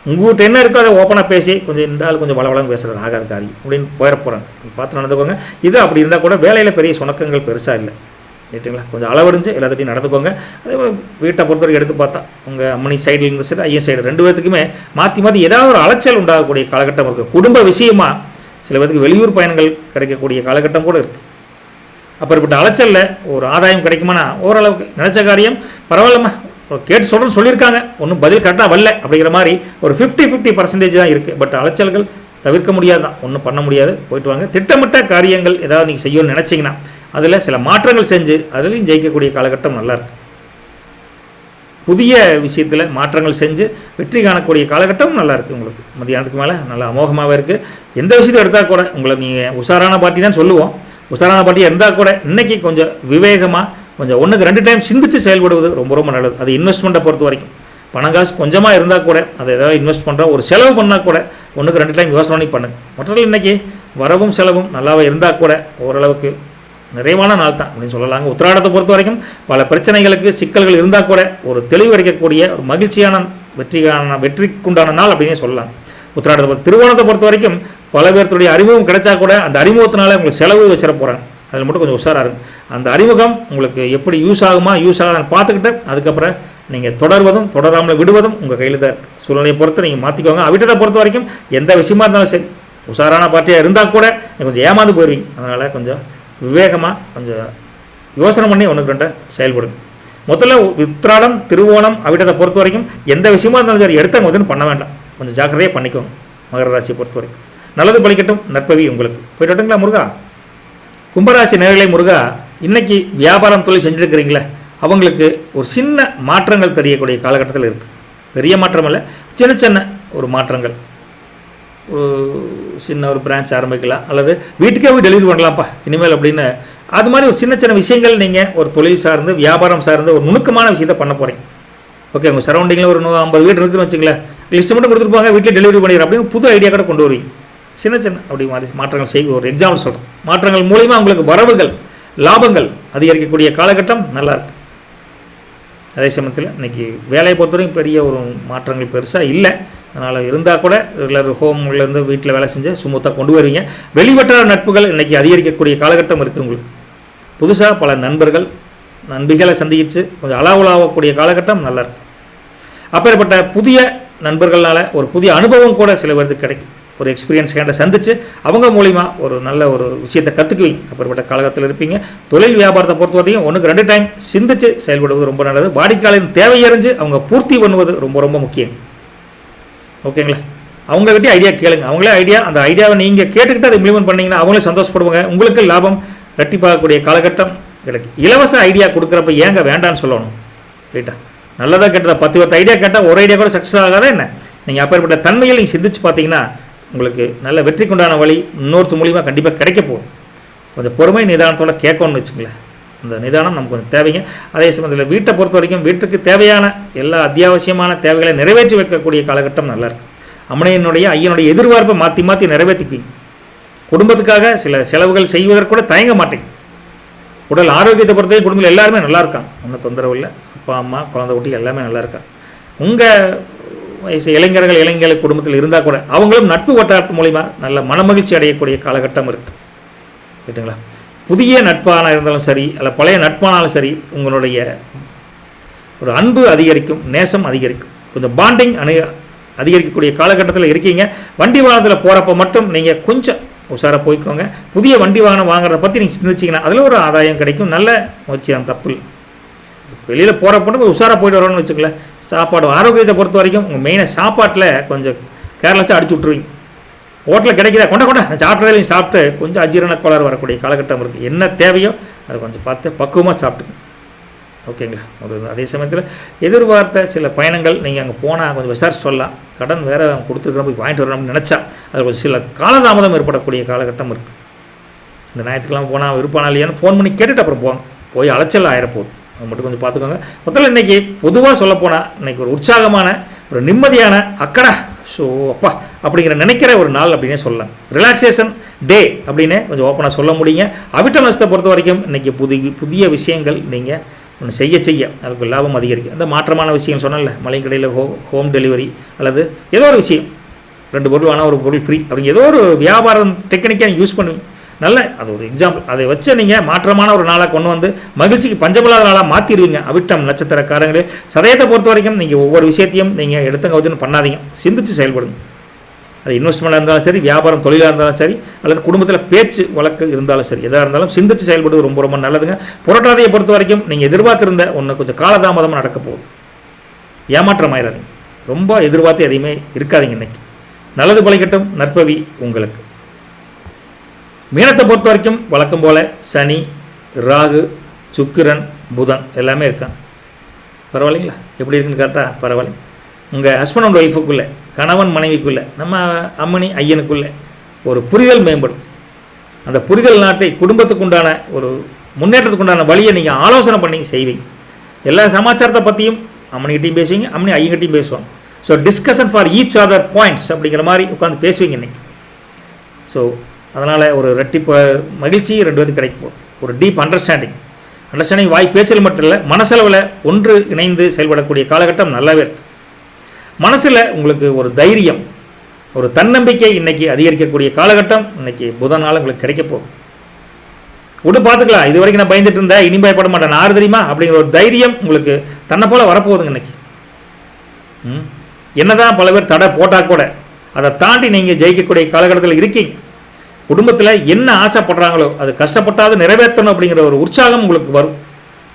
உங்கள்கிட்ட என்ன இருக்கோ அதை ஓப்பனாக பேசி கொஞ்சம் இந்த ஆள் கொஞ்சம் வளவளன்னு பேசுகிறது ஆகாத காரியம் அப்படின்னு போயிட போகிறாங்க. பார்த்து நடந்துக்கோங்க. இது அப்படி இருந்தால் கூட வேலையில் பெரிய சுணக்கங்கள் பெருசாக இல்லை, ரைட்டுங்களா? கொஞ்சம் அளவறிஞ்சு எல்லாத்தையும் நடந்துக்கோங்க. அதே மாதிரி வீட்டை பொறுத்த வரைக்கும் எடுத்து பார்த்தா உங்கள் அம்மனி சைடில் இருந்து சரி, ஐயன் சைடு ரெண்டு பேர்த்துக்குமே மாற்றி ஏதாவது ஒரு அலைச்சல் உண்டாகக்கூடிய காலகட்டம் இருக்குது. குடும்ப விஷயமாக சில பேருக்கு வெளியூர் பயணங்கள் கிடைக்கக்கூடிய காலகட்டம் கூட இருக்குது. அப்படிப்பட்ட அலைச்சலில் ஒரு ஆதாயம் கிடைக்குமானா ஓரளவுக்கு நினச்ச காரியம் பரவாயில்லம்மா, கேட்டு சொல்கிறேன்னு சொல்லியிருக்காங்க, ஒன்றும் பதில் கரெக்டாக வரல அப்படிங்கிற மாதிரி ஒரு 50% தான் இருக்குது. பட் அலைச்சல்கள் தவிர்க்க முடியாது தான், ஒன்றும் பண்ண முடியாது. போயிட்டு வாங்க. திட்டமிட்ட காரியங்கள் ஏதாவது நீங்கள் செய்யணும்னு நினச்சிங்கன்னா அதில் சில மாற்றங்கள் செஞ்சு அதுலேயும் ஜெயிக்கக்கூடிய காலகட்டம் நல்லாயிருக்கு. புதிய விஷயத்தில் மாற்றங்கள் செஞ்சு வெற்றி காணக்கூடிய காலகட்டம் நல்லாயிருக்கு. உங்களுக்கு மதியானத்துக்கு மேலே நல்லா அமோகமாகவே இருக்குது. எந்த விஷயத்தை எடுத்தால் கூட உங்களை நீங்கள் உஷாரான பார்ட்டி தான் சொல்லுவோம். உஷாரான பார்ட்டியாக இருந்தால் கூட இன்றைக்கி கொஞ்சம் விவேகமாக கொஞ்சம் 1-2 டைம் சிந்தித்து செயல்படுவது ரொம்ப ரொம்ப நல்லது. அது இன்வெஸ்ட்மெண்ட்டை பொறுத்த வரைக்கும் பணங்காசு கொஞ்சமாக இருந்தால் கூட அதை ஏதாவது இன்வெஸ்ட் பண்ணுறோம், ஒரு செலவு பண்ணால் கூட 1-2 டைம் யோசனை பண்ணி பண்ணுங்க. மற்றவர்கள் இன்றைக்கி வரவும் செலவும் நல்லாவே இருந்தால் கூட ஓரளவுக்கு நிறைவான நாள் தான் அப்படின்னு சொல்லலாங்க. உத்திராடத்தை பொறுத்த வரைக்கும் பல பிரச்சனைகளுக்கு சிக்கல்கள் இருந்தால் கூட ஒரு தெளிவு கிடைக்கக்கூடிய ஒரு மகிழ்ச்சியான வெற்றிக்குண்டான நாள் அப்படின்னே சொல்லலாம். உத்திராடத்தை திருவோணத்தை பொறுத்த வரைக்கும் பல பேர்த்துடைய அறிமுகம் கிடைச்சா கூட அந்த அறிமுகத்தினால உங்களுக்கு செலவு வச்சிட போகிறாங்க. அதில் மட்டும் கொஞ்சம் உஷாராக இருக்கும். அந்த அறிமுகம் உங்களுக்கு எப்படி யூஸ் ஆகாதான்னு பார்த்துக்கிட்டு அதுக்கப்புறம் நீங்கள் தொடர்வதும் தொடராமல் விடுவதும் உங்கள் கையில் தான் இருக்குது. சூழ்நிலையை பொறுத்து நீங்கள் மாற்றிக்கோங்க. அவிட்டத்தை பொறுத்த வரைக்கும் எந்த விஷயமா இருந்தாலும் சரி, உஷாரான பார்ட்டியாக இருந்தால் கூட நீங்கள் கொஞ்சம் ஏமாந்து போயிடுவீங்க. அதனால் கொஞ்சம் விவேகமாக கொஞ்சம் யோசனை பண்ணி 1-2 செயல்படுங்க. முதல்ல உத்திராடம் திருவோணம் அவிட்டத்தை பொறுத்த வரைக்கும் எந்த விஷயமா இருந்தாலும் சரி எடுத்தவங்க வந்து பண்ண வேண்டாம். கொஞ்சம் ஜாக்கிரதையாக பண்ணிக்கோங்க. மகர ராசியை பொறுத்தவரைக்கும் நல்லது பலிக்கட்டும். நற்பவி உங்களுக்கு. போயிட்டு வரட்டுங்களா முருகா? கும்பராசி நேயர்களே, முருகா இன்னைக்கு வியாபாரம் தொழில் செஞ்சுட்டு இருக்கிறீங்களே, அவங்களுக்கு ஒரு சின்ன மாற்றங்கள் தெரியக்கூடிய காலகட்டத்தில் இருக்குது. பெரிய மாற்றம் இல்லை, சின்ன சின்ன ஒரு மாற்றங்கள். ஒரு சின்ன ஒரு பிரான்ச் ஆரம்பிக்கலாம், அல்லது வீட்டுக்கே போய் டெலிவரி பண்ணலாம்ப்பா இனிமேல் அப்படின்னு. அது மாதிரி ஒரு சின்ன சின்ன விஷயங்கள் நீங்கள் ஒரு தொழில் சார்ந்து வியாபாரம் சார்ந்து ஒரு நுணுக்கமான விஷயத்தை பண்ண போகிறீங்க. ஓகே, உங்கள் சரௌண்டிங்கில் ஒரு 50 வீடு இருக்குன்னு வச்சுங்களேன், லிஸ்ட்டு மட்டும் கொடுத்துருப்பாங்க, வீட்டில் டெலிவரி பண்ணிடுற அப்படின்னு புது ஐடியா கூட கொண்டு வருவீங்க. சின்ன சின்ன அப்படி மாதிரி மாற்றங்கள் செய்ய ஒரு எக்ஸாம்பிள் சொல்கிறேன். மாற்றங்கள் மூலிமா உங்களுக்கு வரவுகள் லாபங்கள் அதிகரிக்கக்கூடிய காலகட்டம் நல்லாயிருக்கு. அதே சமயத்தில் இன்றைக்கி வேலையை பொறுத்தவரைக்கும் பெரிய ஒரு மாற்றங்கள் பெருசாக இல்லை. அதனால் இருந்தால் கூட ரெகுலர் ஹோம்லேருந்து வீட்டில் வேலை செஞ்சு ஸ்மூத்தாக கொண்டு வருவீங்க. வெளிவட்டார நட்புகள் இன்றைக்கி அதிகரிக்கக்கூடிய காலகட்டம் இருக்குது உங்களுக்கு. புதுசாக பல நண்பிகளை சந்திச்சு கொஞ்சம் அளவுலாகக்கூடிய காலகட்டம் நல்லாயிருக்கு. அப்பேற்பட்ட புதிய நண்பர்களால் ஒரு புதிய அனுபவம் கூட சில பேருக்கு கிடைக்கும். ஒரு எக்ஸ்பீரியன்ஸ் கேண்ட சந்தித்து அவங்க மூலிமா ஒரு நல்ல ஒரு விஷயத்தை கற்றுக்குவீங்க. அப்பேற்பட்ட காலகட்டத்தில் இருப்பீங்க. தொழில் வியாபாரத்தை பொறுத்த வரைக்கும் 1க்கு 2 டைம் சிந்தித்து செயல்படுவது ரொம்ப நல்லது. வாடிக்கையாளரின் தேவையறிஞ்சு அவங்க பூர்த்தி பண்ணுவது ரொம்ப ரொம்ப முக்கியம். ஓகேங்களா? அவங்ககிட்ட ஐடியா கேளுங்க. அவங்களே ஐடியா, அந்த ஐடியாவை நீங்கள் கேட்டுக்கிட்டு அதை இம்ப்ளிமெண்ட் பண்ணிங்கன்னா அவங்களே சந்தோஷப்படுவாங்க. உங்களுக்கு லாபம் ரெட்டிப்பாகக்கூடிய காலகட்டம் கிடைக்கும். இலவச ஐடியா கொடுக்குறப்ப ஏங்க வேண்டான்னு சொல்லணும்? ரைட்டா? நல்லதாக கேட்டதா 10 ஐடியா கேட்டால் ஒரு ஐடியா கூட சக்ஸஸ் ஆகாத என்ன? நீங்கள் அப்பேற்பட்ட தன்மையில் நீங்கள் சிந்திச்சு பார்த்தீங்கன்னா உங்களுக்கு நல்ல வெற்றிக்குண்டான வழி இன்னொருத்த மூலிமா கண்டிப்பாக கிடைக்க போகும். கொஞ்சம் பொறுமை நிதானத்தோடு கேட்கணும்னு வச்சுங்களேன். அந்த நிதானம் நமக்கு கொஞ்சம் தேவைங்க. அதே சமயத்தில் வீட்டை பொறுத்த வரைக்கும் வீட்டுக்கு தேவையான எல்லா அத்தியாவசியமான தேவைகளை நிறைவேற்றி வைக்கக்கூடிய காலகட்டம் நல்லாயிருக்கு. அம்மனையினுடைய ஐயனுடைய எதிர்பார்ப்பை மாற்றி மாற்றி நிறைவேற்றிக்குவீங்க. குடும்பத்துக்காக சில செலவுகள் செய்வதற்கு கூட தயங்க மாட்டேங்க. உடல் ஆரோக்கியத்தை பொறுத்தவரை குடும்பத்தில் எல்லாருமே நல்லா இருக்காங்க. ஒன்றும் தொந்தரவு இல்லை. அப்பா அம்மா குழந்தை குட்டி எல்லாமே நல்லா இருக்காங்க. உங்கள் வயசு இளைஞர்கள் குடும்பத்தில் இருந்தால் கூட அவங்களும் நட்பு வட்டாரத்து மூலிமா நல்ல மனமகிழ்ச்சி அடையக்கூடிய காலகட்டம் இருக்குது. கேட்டுங்களா? புதிய நட்பான இருந்தாலும் சரி, அல்ல பழைய நட்பானாலும் சரி, உங்களுடைய ஒரு அன்பு அதிகரிக்கும், நேசம் அதிகரிக்கும். கொஞ்சம் பாண்டிங் அதிகரிக்கக்கூடிய காலகட்டத்தில் இருக்கீங்க. வண்டி வாகனத்தில் போகிறப்ப மட்டும் நீங்கள் கொஞ்சம் உஷாராக போய்க்கோங்க. புதிய வண்டி வாகனம் வாங்குறத பற்றி நீங்கள் சிந்திச்சிங்கன்னா அதில் ஒரு ஆதாயம் கிடைக்கும். நல்ல முயற்சியான தப்பு. வெளியில் போகிறப்ப உஷாராக போயிட்டு வரணும்னு வச்சுக்கல. சாப்பாடு ஆரோக்கியத்தை பொறுத்த வரைக்கும் உங்கள் மெயினாக சாப்பாட்டில் கொஞ்சம் கேர்லெஸ்ஸாக அடிச்சு விட்ருவீங்க. ஹோட்டலில் கிடைக்கிறா கொண்ட சாப்பிட்றதையும் சாப்பிட்டு கொஞ்சம் அஜீரண கோளாறு வரக்கூடிய காலகட்டம் இருக்குது. என்ன தேவையோ அதை கொஞ்சம் பார்த்து பக்குவமாக சாப்பிட்டுங்க. ஓகேங்களா? ஒரு அதே சமயத்தில் எதிர்பார்த்த சில பயணங்கள் நீங்கள் அங்கே போனால் கொஞ்சம் விசாரிச்சு சொல்லலாம். கடன் வேறு கொடுத்துருக்குற போய் வாங்கிட்டு வரணும்னு நினச்சா அது கொஞ்சம் சில காலதாமதம் ஏற்படக்கூடிய காலகட்டம் இருக்குது. இந்த ஞாயிற்றுக்கிழமை போனால் இருப்பானா இல்லையான்னு ஃபோன் பண்ணி கேட்டுட்டு அப்புறம் போங்க. போய் அலைச்சல் ஆயிரப்போகுது. அது மட்டும் கொஞ்சம் பார்த்துக்கோங்க. முதல்ல இன்றைக்கி பொதுவாக சொல்லப்போனால் இன்றைக்கி ஒரு உற்சாகமான ஒரு நிம்மதியான அக்கடா ஸோ அப்பா அப்படிங்கிற நினைக்கிற ஒரு நாள் அப்படின்னே சொல்லலாம். ரிலாக்ஸேஷன் டே அப்படின்னே கொஞ்சம் ஓப்பனாக சொல்ல முடியுங்க. அவிட்ட நஷ்டத்தை பொறுத்த வரைக்கும் இன்றைக்கி புதிய விஷயங்கள் நீங்கள் ஒன்று செய்ய அதுக்கு லாபம் அதிகரிக்கும். அந்த மாற்றமான விஷயம் சொன்னல, மளிகை கடையில் ஹோம் டெலிவரி அல்லது ஏதோ ஒரு விஷயம் 2 பொருள் ஆனால் ஒரு பொருள் ஃப்ரீ அப்படிங்க ஏதோ ஒரு வியாபாரம் டெக்னிக்காக யூஸ் பண்ணுவீங்க. நல்ல அது ஒரு எக்ஸாம்பிள். அதை வச்சு நீங்கள் மாற்றமான ஒரு நாளாக கொண்டு வந்து மகிழ்ச்சிக்கு பஞ்சமில்லாத நாளாக மாற்றிடுவீங்க. அவிட்டம் நட்சத்திரக்காரங்களே, சதயத்தை பொறுத்த வரைக்கும் நீங்கள் ஒவ்வொரு விஷயத்தையும் நீங்கள் எடுத்துங்க வச்சுன்னு பண்ணாதீங்க. சிந்தித்து செயல்படுங்க. அது இன்வெஸ்ட்மெண்ட்டாக இருந்தாலும் சரி, வியாபாரம் தொழிலாக இருந்தாலும் சரி, அல்லது குடும்பத்தில் பேச்சு வழக்கு இருந்தாலும் சரி, எதாக இருந்தாலும் சிந்தித்து செயல்படுவது ரொம்ப ரொம்ப நல்லதுங்க. புரட்டாதியை பொறுத்த வரைக்கும் நீங்கள் எதிர்பார்த்திருந்த ஒன்று கொஞ்சம் காலதாமதமாக நடக்க போகுது. ஏமாற்றம் ஆயிடாதீங்க. ரொம்ப எதிர்பார்த்து எதையுமே இருக்காதீங்க. இன்னைக்கு நல்லது பலிக்கட்டும். நற்பவி உங்களுக்கு. மீனத்தை பொறுத்த வரைக்கும் வழக்கம் போல் சனி, ராகு, சுக்கிரன், புதன் எல்லாமே இருக்காங்க. பரவாயில்லைங்களா? எப்படி இருக்குன்னு கேட்டால் பரவாயில்லை. உங்கள் ஹஸ்பண்ட் அண்ட் ஒய்ஃபுக்குள்ளே, கணவன் மனைவிக்குள்ளே, நம்ம அம்மனி ஐயனுக்குள்ளே ஒரு புரிதல் மேம்படும். அந்த புரிதல் நாட்டை குடும்பத்துக்கு உண்டான ஒரு முன்னேற்றத்துக்கு உண்டான வழியை நீங்கள் ஆலோசனை பண்ணி செய்வீங்க. எல்லா சமாச்சாரத்தை பற்றியும் அம்மனிகிட்டையும் பேசுவீங்க, அம்மனி ஐயன்கிட்டையும் பேசுவாங்க. So discussion for each other points அப்படிங்கிற மாதிரி உட்காந்து பேசுவீங்க இன்றைக்கி. ஸோ அதனால் ஒரு ரெட்டிப்பு மகிழ்ச்சி 2 பேருக்கு கிடைக்கும். ஒரு டீப் அண்டர்ஸ்டாண்டிங் வாய் பேச்சில் மட்டும் இல்லை, மனசளவில் ஒன்று இணைந்து செயல்படக்கூடிய காலகட்டம் நல்லாவே இருக்குது. மனசில் உங்களுக்கு ஒரு தைரியம், ஒரு தன்னம்பிக்கை இன்றைக்கி அதிகரிக்கக்கூடிய காலகட்டம் இன்றைக்கி புதனால் உங்களுக்கு கிடைக்க போகும். விட்டு பார்த்துக்கலாம், இது வரைக்கும் நான் பயந்துட்டு இருந்தேன், இனி பயப்பட மாட்டேன், நான் தெரியுமா அப்படிங்கிற ஒரு தைரியம் உங்களுக்கு தன்னை போல் வரப்போகுதுங்க இன்றைக்கி. என்னதான் பல பேர் தடை போட்டால் கூட அதை தாண்டி நீங்கள் ஜெயிக்கக்கூடிய காலகட்டத்தில் இருக்கீங்க. குடும்பத்தில் என்ன ஆசைப்படுறாங்களோ அது கஷ்டப்பட்டாவது நிறைவேற்றணும் அப்படிங்கிற ஒரு உற்சாகம் உங்களுக்கு வரும்.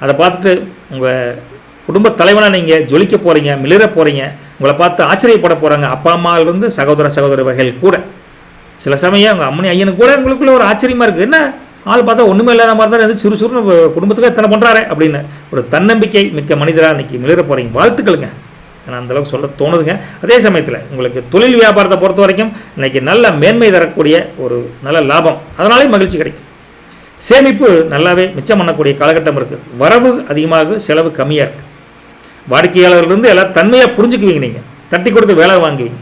அதை பார்த்துட்டு உங்கள் குடும்ப தலைவனாக நீங்கள் ஜொலிக்க போகிறீங்க, மிளிர போகிறீங்க. உங்களை பார்த்து ஆச்சரியப்பட போகிறாங்க. அப்பா அம்மாவிலிருந்து சகோதர வகைகள் கூட. சில சமயம் அவங்க அம்மனி ஐயனுக்கு கூட உங்களுக்குள்ள ஒரு ஆச்சரியமாக இருக்குது. என்ன ஆள் பார்த்தா ஒன்றுமே இல்லாத மாதிரி தான் எது சுறுசுறுன்னு குடும்பத்துக்கு எத்தனை பண்ணுறாரு அப்படின்னு ஒரு தன்னம்பிக்கை மிக்க மனிதராக இன்றைக்கி மிளிர போகிறீங்க. வாழ்த்துக்களுங்க. நான் அந்தளவுக்கு சொல்ல தோணுதுங்க. அதே சமயத்தில் உங்களுக்கு தொழில் வியாபாரத்தை பொறுத்த வரைக்கும் இன்றைக்கி நல்ல மேன்மை தரக்கூடிய ஒரு நல்ல லாபம், அதனாலேயும் மகிழ்ச்சி கிடைக்கும். சேமிப்பு நல்லாவே மிச்சம் பண்ணக்கூடிய காலகட்டம் இருக்குது. வரவு அதிகமாக செலவு கம்மியாக இருக்குது. வாடிக்கையாளர்லேருந்து எல்லாம் தன்மையாக புரிஞ்சுக்குவீங்க. நீங்கள் தட்டி கொடுத்து வேலை வாங்குவீங்க.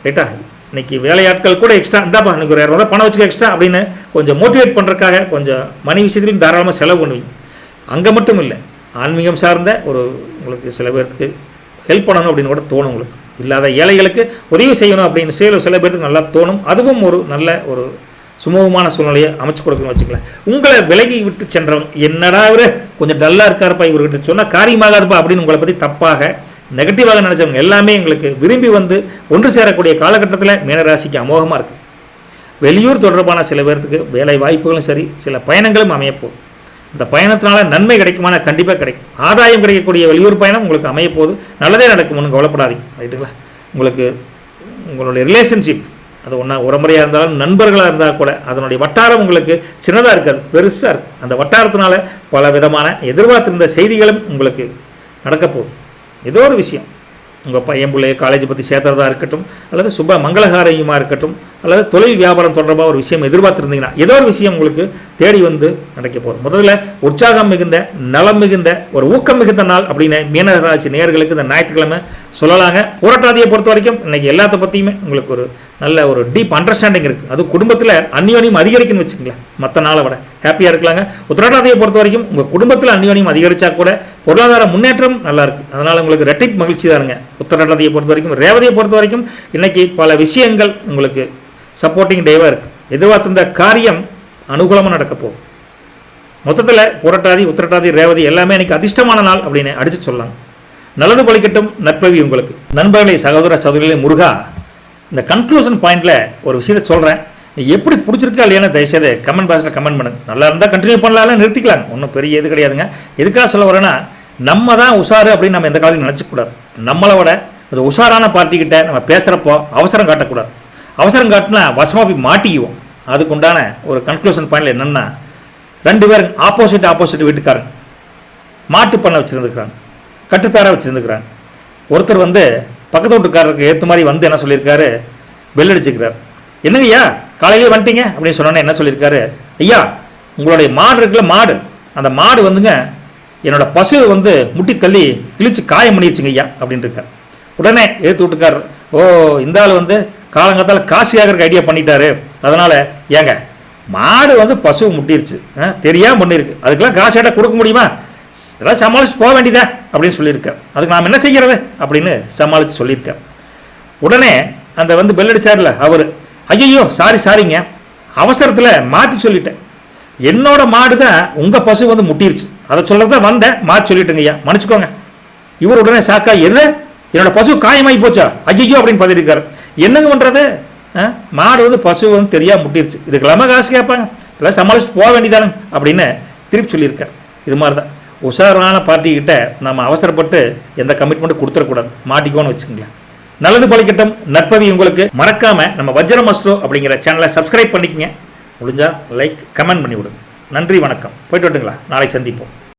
ரைட்டா? இன்றைக்கி வேலையாட்கள் கூட எக்ஸ்ட்ரா இந்தாப்பா இன்றைக்கி ஒரு 200 பணம் வச்சுக்க எக்ஸ்ட்ரா அப்படின்னு கொஞ்சம் மோட்டிவேட் பண்ணுறதுக்காக கொஞ்சம் மணி விஷயத்துலையும் தாராளமாக செலவு பண்ணுவீங்க. அங்கே மட்டும் இல்லை, ஆன்மீகம் சார்ந்த ஒரு உங்களுக்கு சில பேருக்கு ஹெல்ப் பண்ணணும் அப்படின்னு கூட தோணும். உங்களுக்கு இல்லாத ஏழைகளுக்கு உதவி செய்யணும் அப்படின்னு சில பேருக்கு நல்லா தோணும். அதுவும் ஒரு நல்ல ஒரு சுமூகமான சூழ்நிலையை அமைச்சு கொடுக்கணும்னு வச்சுக்கலாம். உங்களை விலகி விட்டு சென்றவங்க, என்னடா இவர் கொஞ்சம் டல்லாக இருக்காருப்பா, இவர்கிட்ட சொன்னால் காரியமாகாதுப்பா அப்படின்னு உங்களை பற்றி தப்பாக நெகட்டிவாக நினச்சவங்க எல்லாமே எங்களுக்கு விரும்பி வந்து ஒன்று சேரக்கூடிய காலகட்டத்தில் மீனராசிக்கு அமோகமாக இருக்குது. வெளியூர் தொடர்பான சில பேர்த்துக்கு வேலை வாய்ப்புகளும் சரி, சில பயணங்களும் அமையப்போகுது. இந்த பயணத்தினால நன்மை கிடைக்குமான கண்டிப்பாக கிடைக்கும். ஆதாயம் கிடைக்கக்கூடிய வெளியூர் பயணம் உங்களுக்கு அமையப்போகுது. நல்லதே நடக்கும், ஒன்றும் கவலைப்படாதீங்க. ரைட்டுங்களா? உங்களுக்கு உங்களுடைய ரிலேஷன்ஷிப் அது ஒன்றா உறமுறையாக இருந்தாலும் நண்பர்களாக இருந்தால் கூட அதனுடைய வட்டாரம் உங்களுக்கு சின்னதாக இருக்காது, பெருசாக இருக்குது. அந்த வட்டாரத்தினால பல விதமான எதிர்பார்த்திருந்த செய்திகளும் உங்களுக்கு நடக்கப்போகுது. ஏதோ ஒரு விஷயம் உங்கள் பையன் பிள்ளைய காலேஜ் பற்றி சேர்த்துறதா இருக்கட்டும், அல்லது சுப மங்களகாரியமாக இருக்கட்டும், அல்லது தொழில் வியாபாரம் தொடர்பாக ஒரு விஷயம் எதிர்பார்த்துருந்தீங்கன்னா ஏதோ ஒரு விஷயம் உங்களுக்கு தேடி வந்து நடக்க போகுது. முதல்ல உற்சாகம் மிகுந்த, நலம் மிகுந்த, ஒரு ஊக்கம் மிகுந்த நாள் அப்படின்னு மீனராசி நேயர்களுக்கு இந்த ஞாயிற்றுக்கிழமை சொல்லலாங்க. புரட்டாதியை பொறுத்த வரைக்கும் இன்றைக்கி எல்லாத்த பற்றியுமே உங்களுக்கு ஒரு நல்ல ஒரு டீப் அண்டர்ஸ்டாண்டிங் இருக்குது. அது குடும்பத்தில் அந்யோன்யம் அதிகரிக்குன்னு வச்சுங்களேன். மற்ற நாளை விட ஹாப்பியாக இருக்கலாங்க. உத்திரட்டாதியை பொறுத்த வரைக்கும் உங்கள் குடும்பத்தில் அந்யோன்யம் அதிகரித்தா கூட பொருளாதார முன்னேற்றம் நல்லா இருக்குது. அதனால் உங்களுக்கு ரெட்டிப் மகிழ்ச்சி தானுங்க. உத்திரட்டாதியை பொறுத்த வரைக்கும். ரேவதியை பொறுத்த வரைக்கும் இன்றைக்கி பல விஷயங்கள் உங்களுக்கு சப்போர்ட்டிங் டேவாக இருக்குது. எதிர்பார்த்திருந்த காரியம் அனுகூலமாக நடக்க போகும். மொத்தத்தில் புரட்டாதி, உத்திரட்டாதி, ரேவதி எல்லாமே இன்றைக்கி அதிர்ஷ்டமான நாள் அப்படின்னு அடித்து சொல்லலாம். நல்லது பலிக்கட்டும். நற்பவி உங்களுக்கு. நண்பர்களை, சகோதரிகளே, முருகா, இந்த கன்க்ளூஷன் பாயிண்டில் ஒரு விஷயத்தை சொல்கிறேன். எப்படி பிடிச்சிருக்கா இல்லையானு தயவுசெய்து கமெண்ட் பாக்ஸில் கமெண்ட் பண்ணுங்க. நல்லா இருந்தால் கண்டினியூ பண்ணலாம், நிறுத்திக்கலாம், ஒன்றும் பெரிய இது கிடையாதுங்க. எதுக்காக சொல்ல வரேன்னா, நம்ம தான் உஷாரு அப்படின்னு நம்ம எந்த காலத்தையும் நினச்சிக்கூடாது. நம்மளை விட ஒரு உஷாரான பார்ட்டிக்கிட்ட நம்ம பேசுகிறப்போ அவசரம் காட்டக்கூடாது. அவசரம் காட்டினா வசமாக போய் மாட்டிக்குவோம். அதுக்கு உண்டான ஒரு கன்க்ளூஷன் பாயிண்டில் என்னென்னா, 2 பேரும் ஆப்போசிட் வீட்டுக்காரங்க மாட்டு பண்ணை வச்சுருந்துக்கிறாங்க, கட்டுத்தாராக வச்சுருந்துக்கிறாங்க. ஒருத்தர் வந்து பக்கத்து வீட்டுக்காரருக்கு ஏற்ற மாதிரி வந்து என்ன சொல்லியிருக்காரு, பெல் அடிச்சுக்கிறார். என்னங்கய்யா காலையிலே வந்துட்டீங்க அப்படின்னு சொன்னோன்னே என்ன சொல்லியிருக்காரு, ஐயா உங்களுடைய மாடு இருக்குல்ல, மாடு, அந்த மாடு வந்துங்க என்னோட பசு வந்து முட்டி தள்ளி கிழிச்சு காயம் பண்ணிடுச்சுங்க ஐயா அப்படின்னு இருக்கார். உடனே ஏற்று வீட்டுக்கார், ஓ இந்த ஆள் வந்து காலங்காத்தால் காசு ஆகிறதுக்கு ஐடியா பண்ணிட்டாரு, அதனால் ஏங்க மாடு வந்து பசு முட்டிருச்சு, தெரியாமல் பண்ணியிருக்கு, அதுக்கெல்லாம் காசு ஏட்டா கொடுக்க முடியுமா, இதெல்லாம் சமாளித்து போக வேண்டியதா அப்படின்னு சொல்லியிருக்கார். அதுக்கு நாம் என்ன செய்கிறது அப்படின்னு சமாளித்து சொல்லியிருக்கார். உடனே அந்த வந்து பெல் அடிச்சார்ல அவர், ஐயோ சாரிங்க, அவசரத்தில் மாற்றி சொல்லிட்டேன், என்னோட மாடு தான் உங்கள் பசு வந்து முட்டிருச்சு, அதை சொல்கிறது தான் வந்தேன், மாற்றி சொல்லிட்டேங்க ஐயா, மன்னிச்சுக்கோங்க. இவர் உடனே சாக்கா, எது என்னோட பசு காயமாகி போச்சா, ஐயோ அப்படின்னு பதிலிருக்காரு. என்னங்க பண்ணுறது, மாடு வந்து பசு வந்து தெரியாமல் முட்டிருச்சு, இதுக்கெல்லாமா காசு கேட்பாங்க, எல்லாம் சமாளிச்சுட்டு போக வேண்டியதானு அப்படின்னு திருப்பி சொல்லியிருக்கார். இது மாதிரி தான் உஷாரான பார்ட்டிக்கிட்ட நம்ம அவசரப்பட்டு எந்த கமிட்மெண்ட்டும் கொடுத்துடக்கூடாது, மாட்டிக்கோன்னு வச்சுங்களேன். நல்லது பலிக்கட்டும். நற்பவி உங்களுக்கு. மறக்காம நம்ம வஜ்ரம் அஸ்ட்ரோ அப்படிங்கிற சேனலை சப்ஸ்கிரைப் பண்ணிக்கங்க. முடிஞ்சா லைக் கமெண்ட் பண்ணி விடுங்க. நன்றி, வணக்கம். போயிட்டு வரட்டுங்களா, நாளை சந்திப்போம்.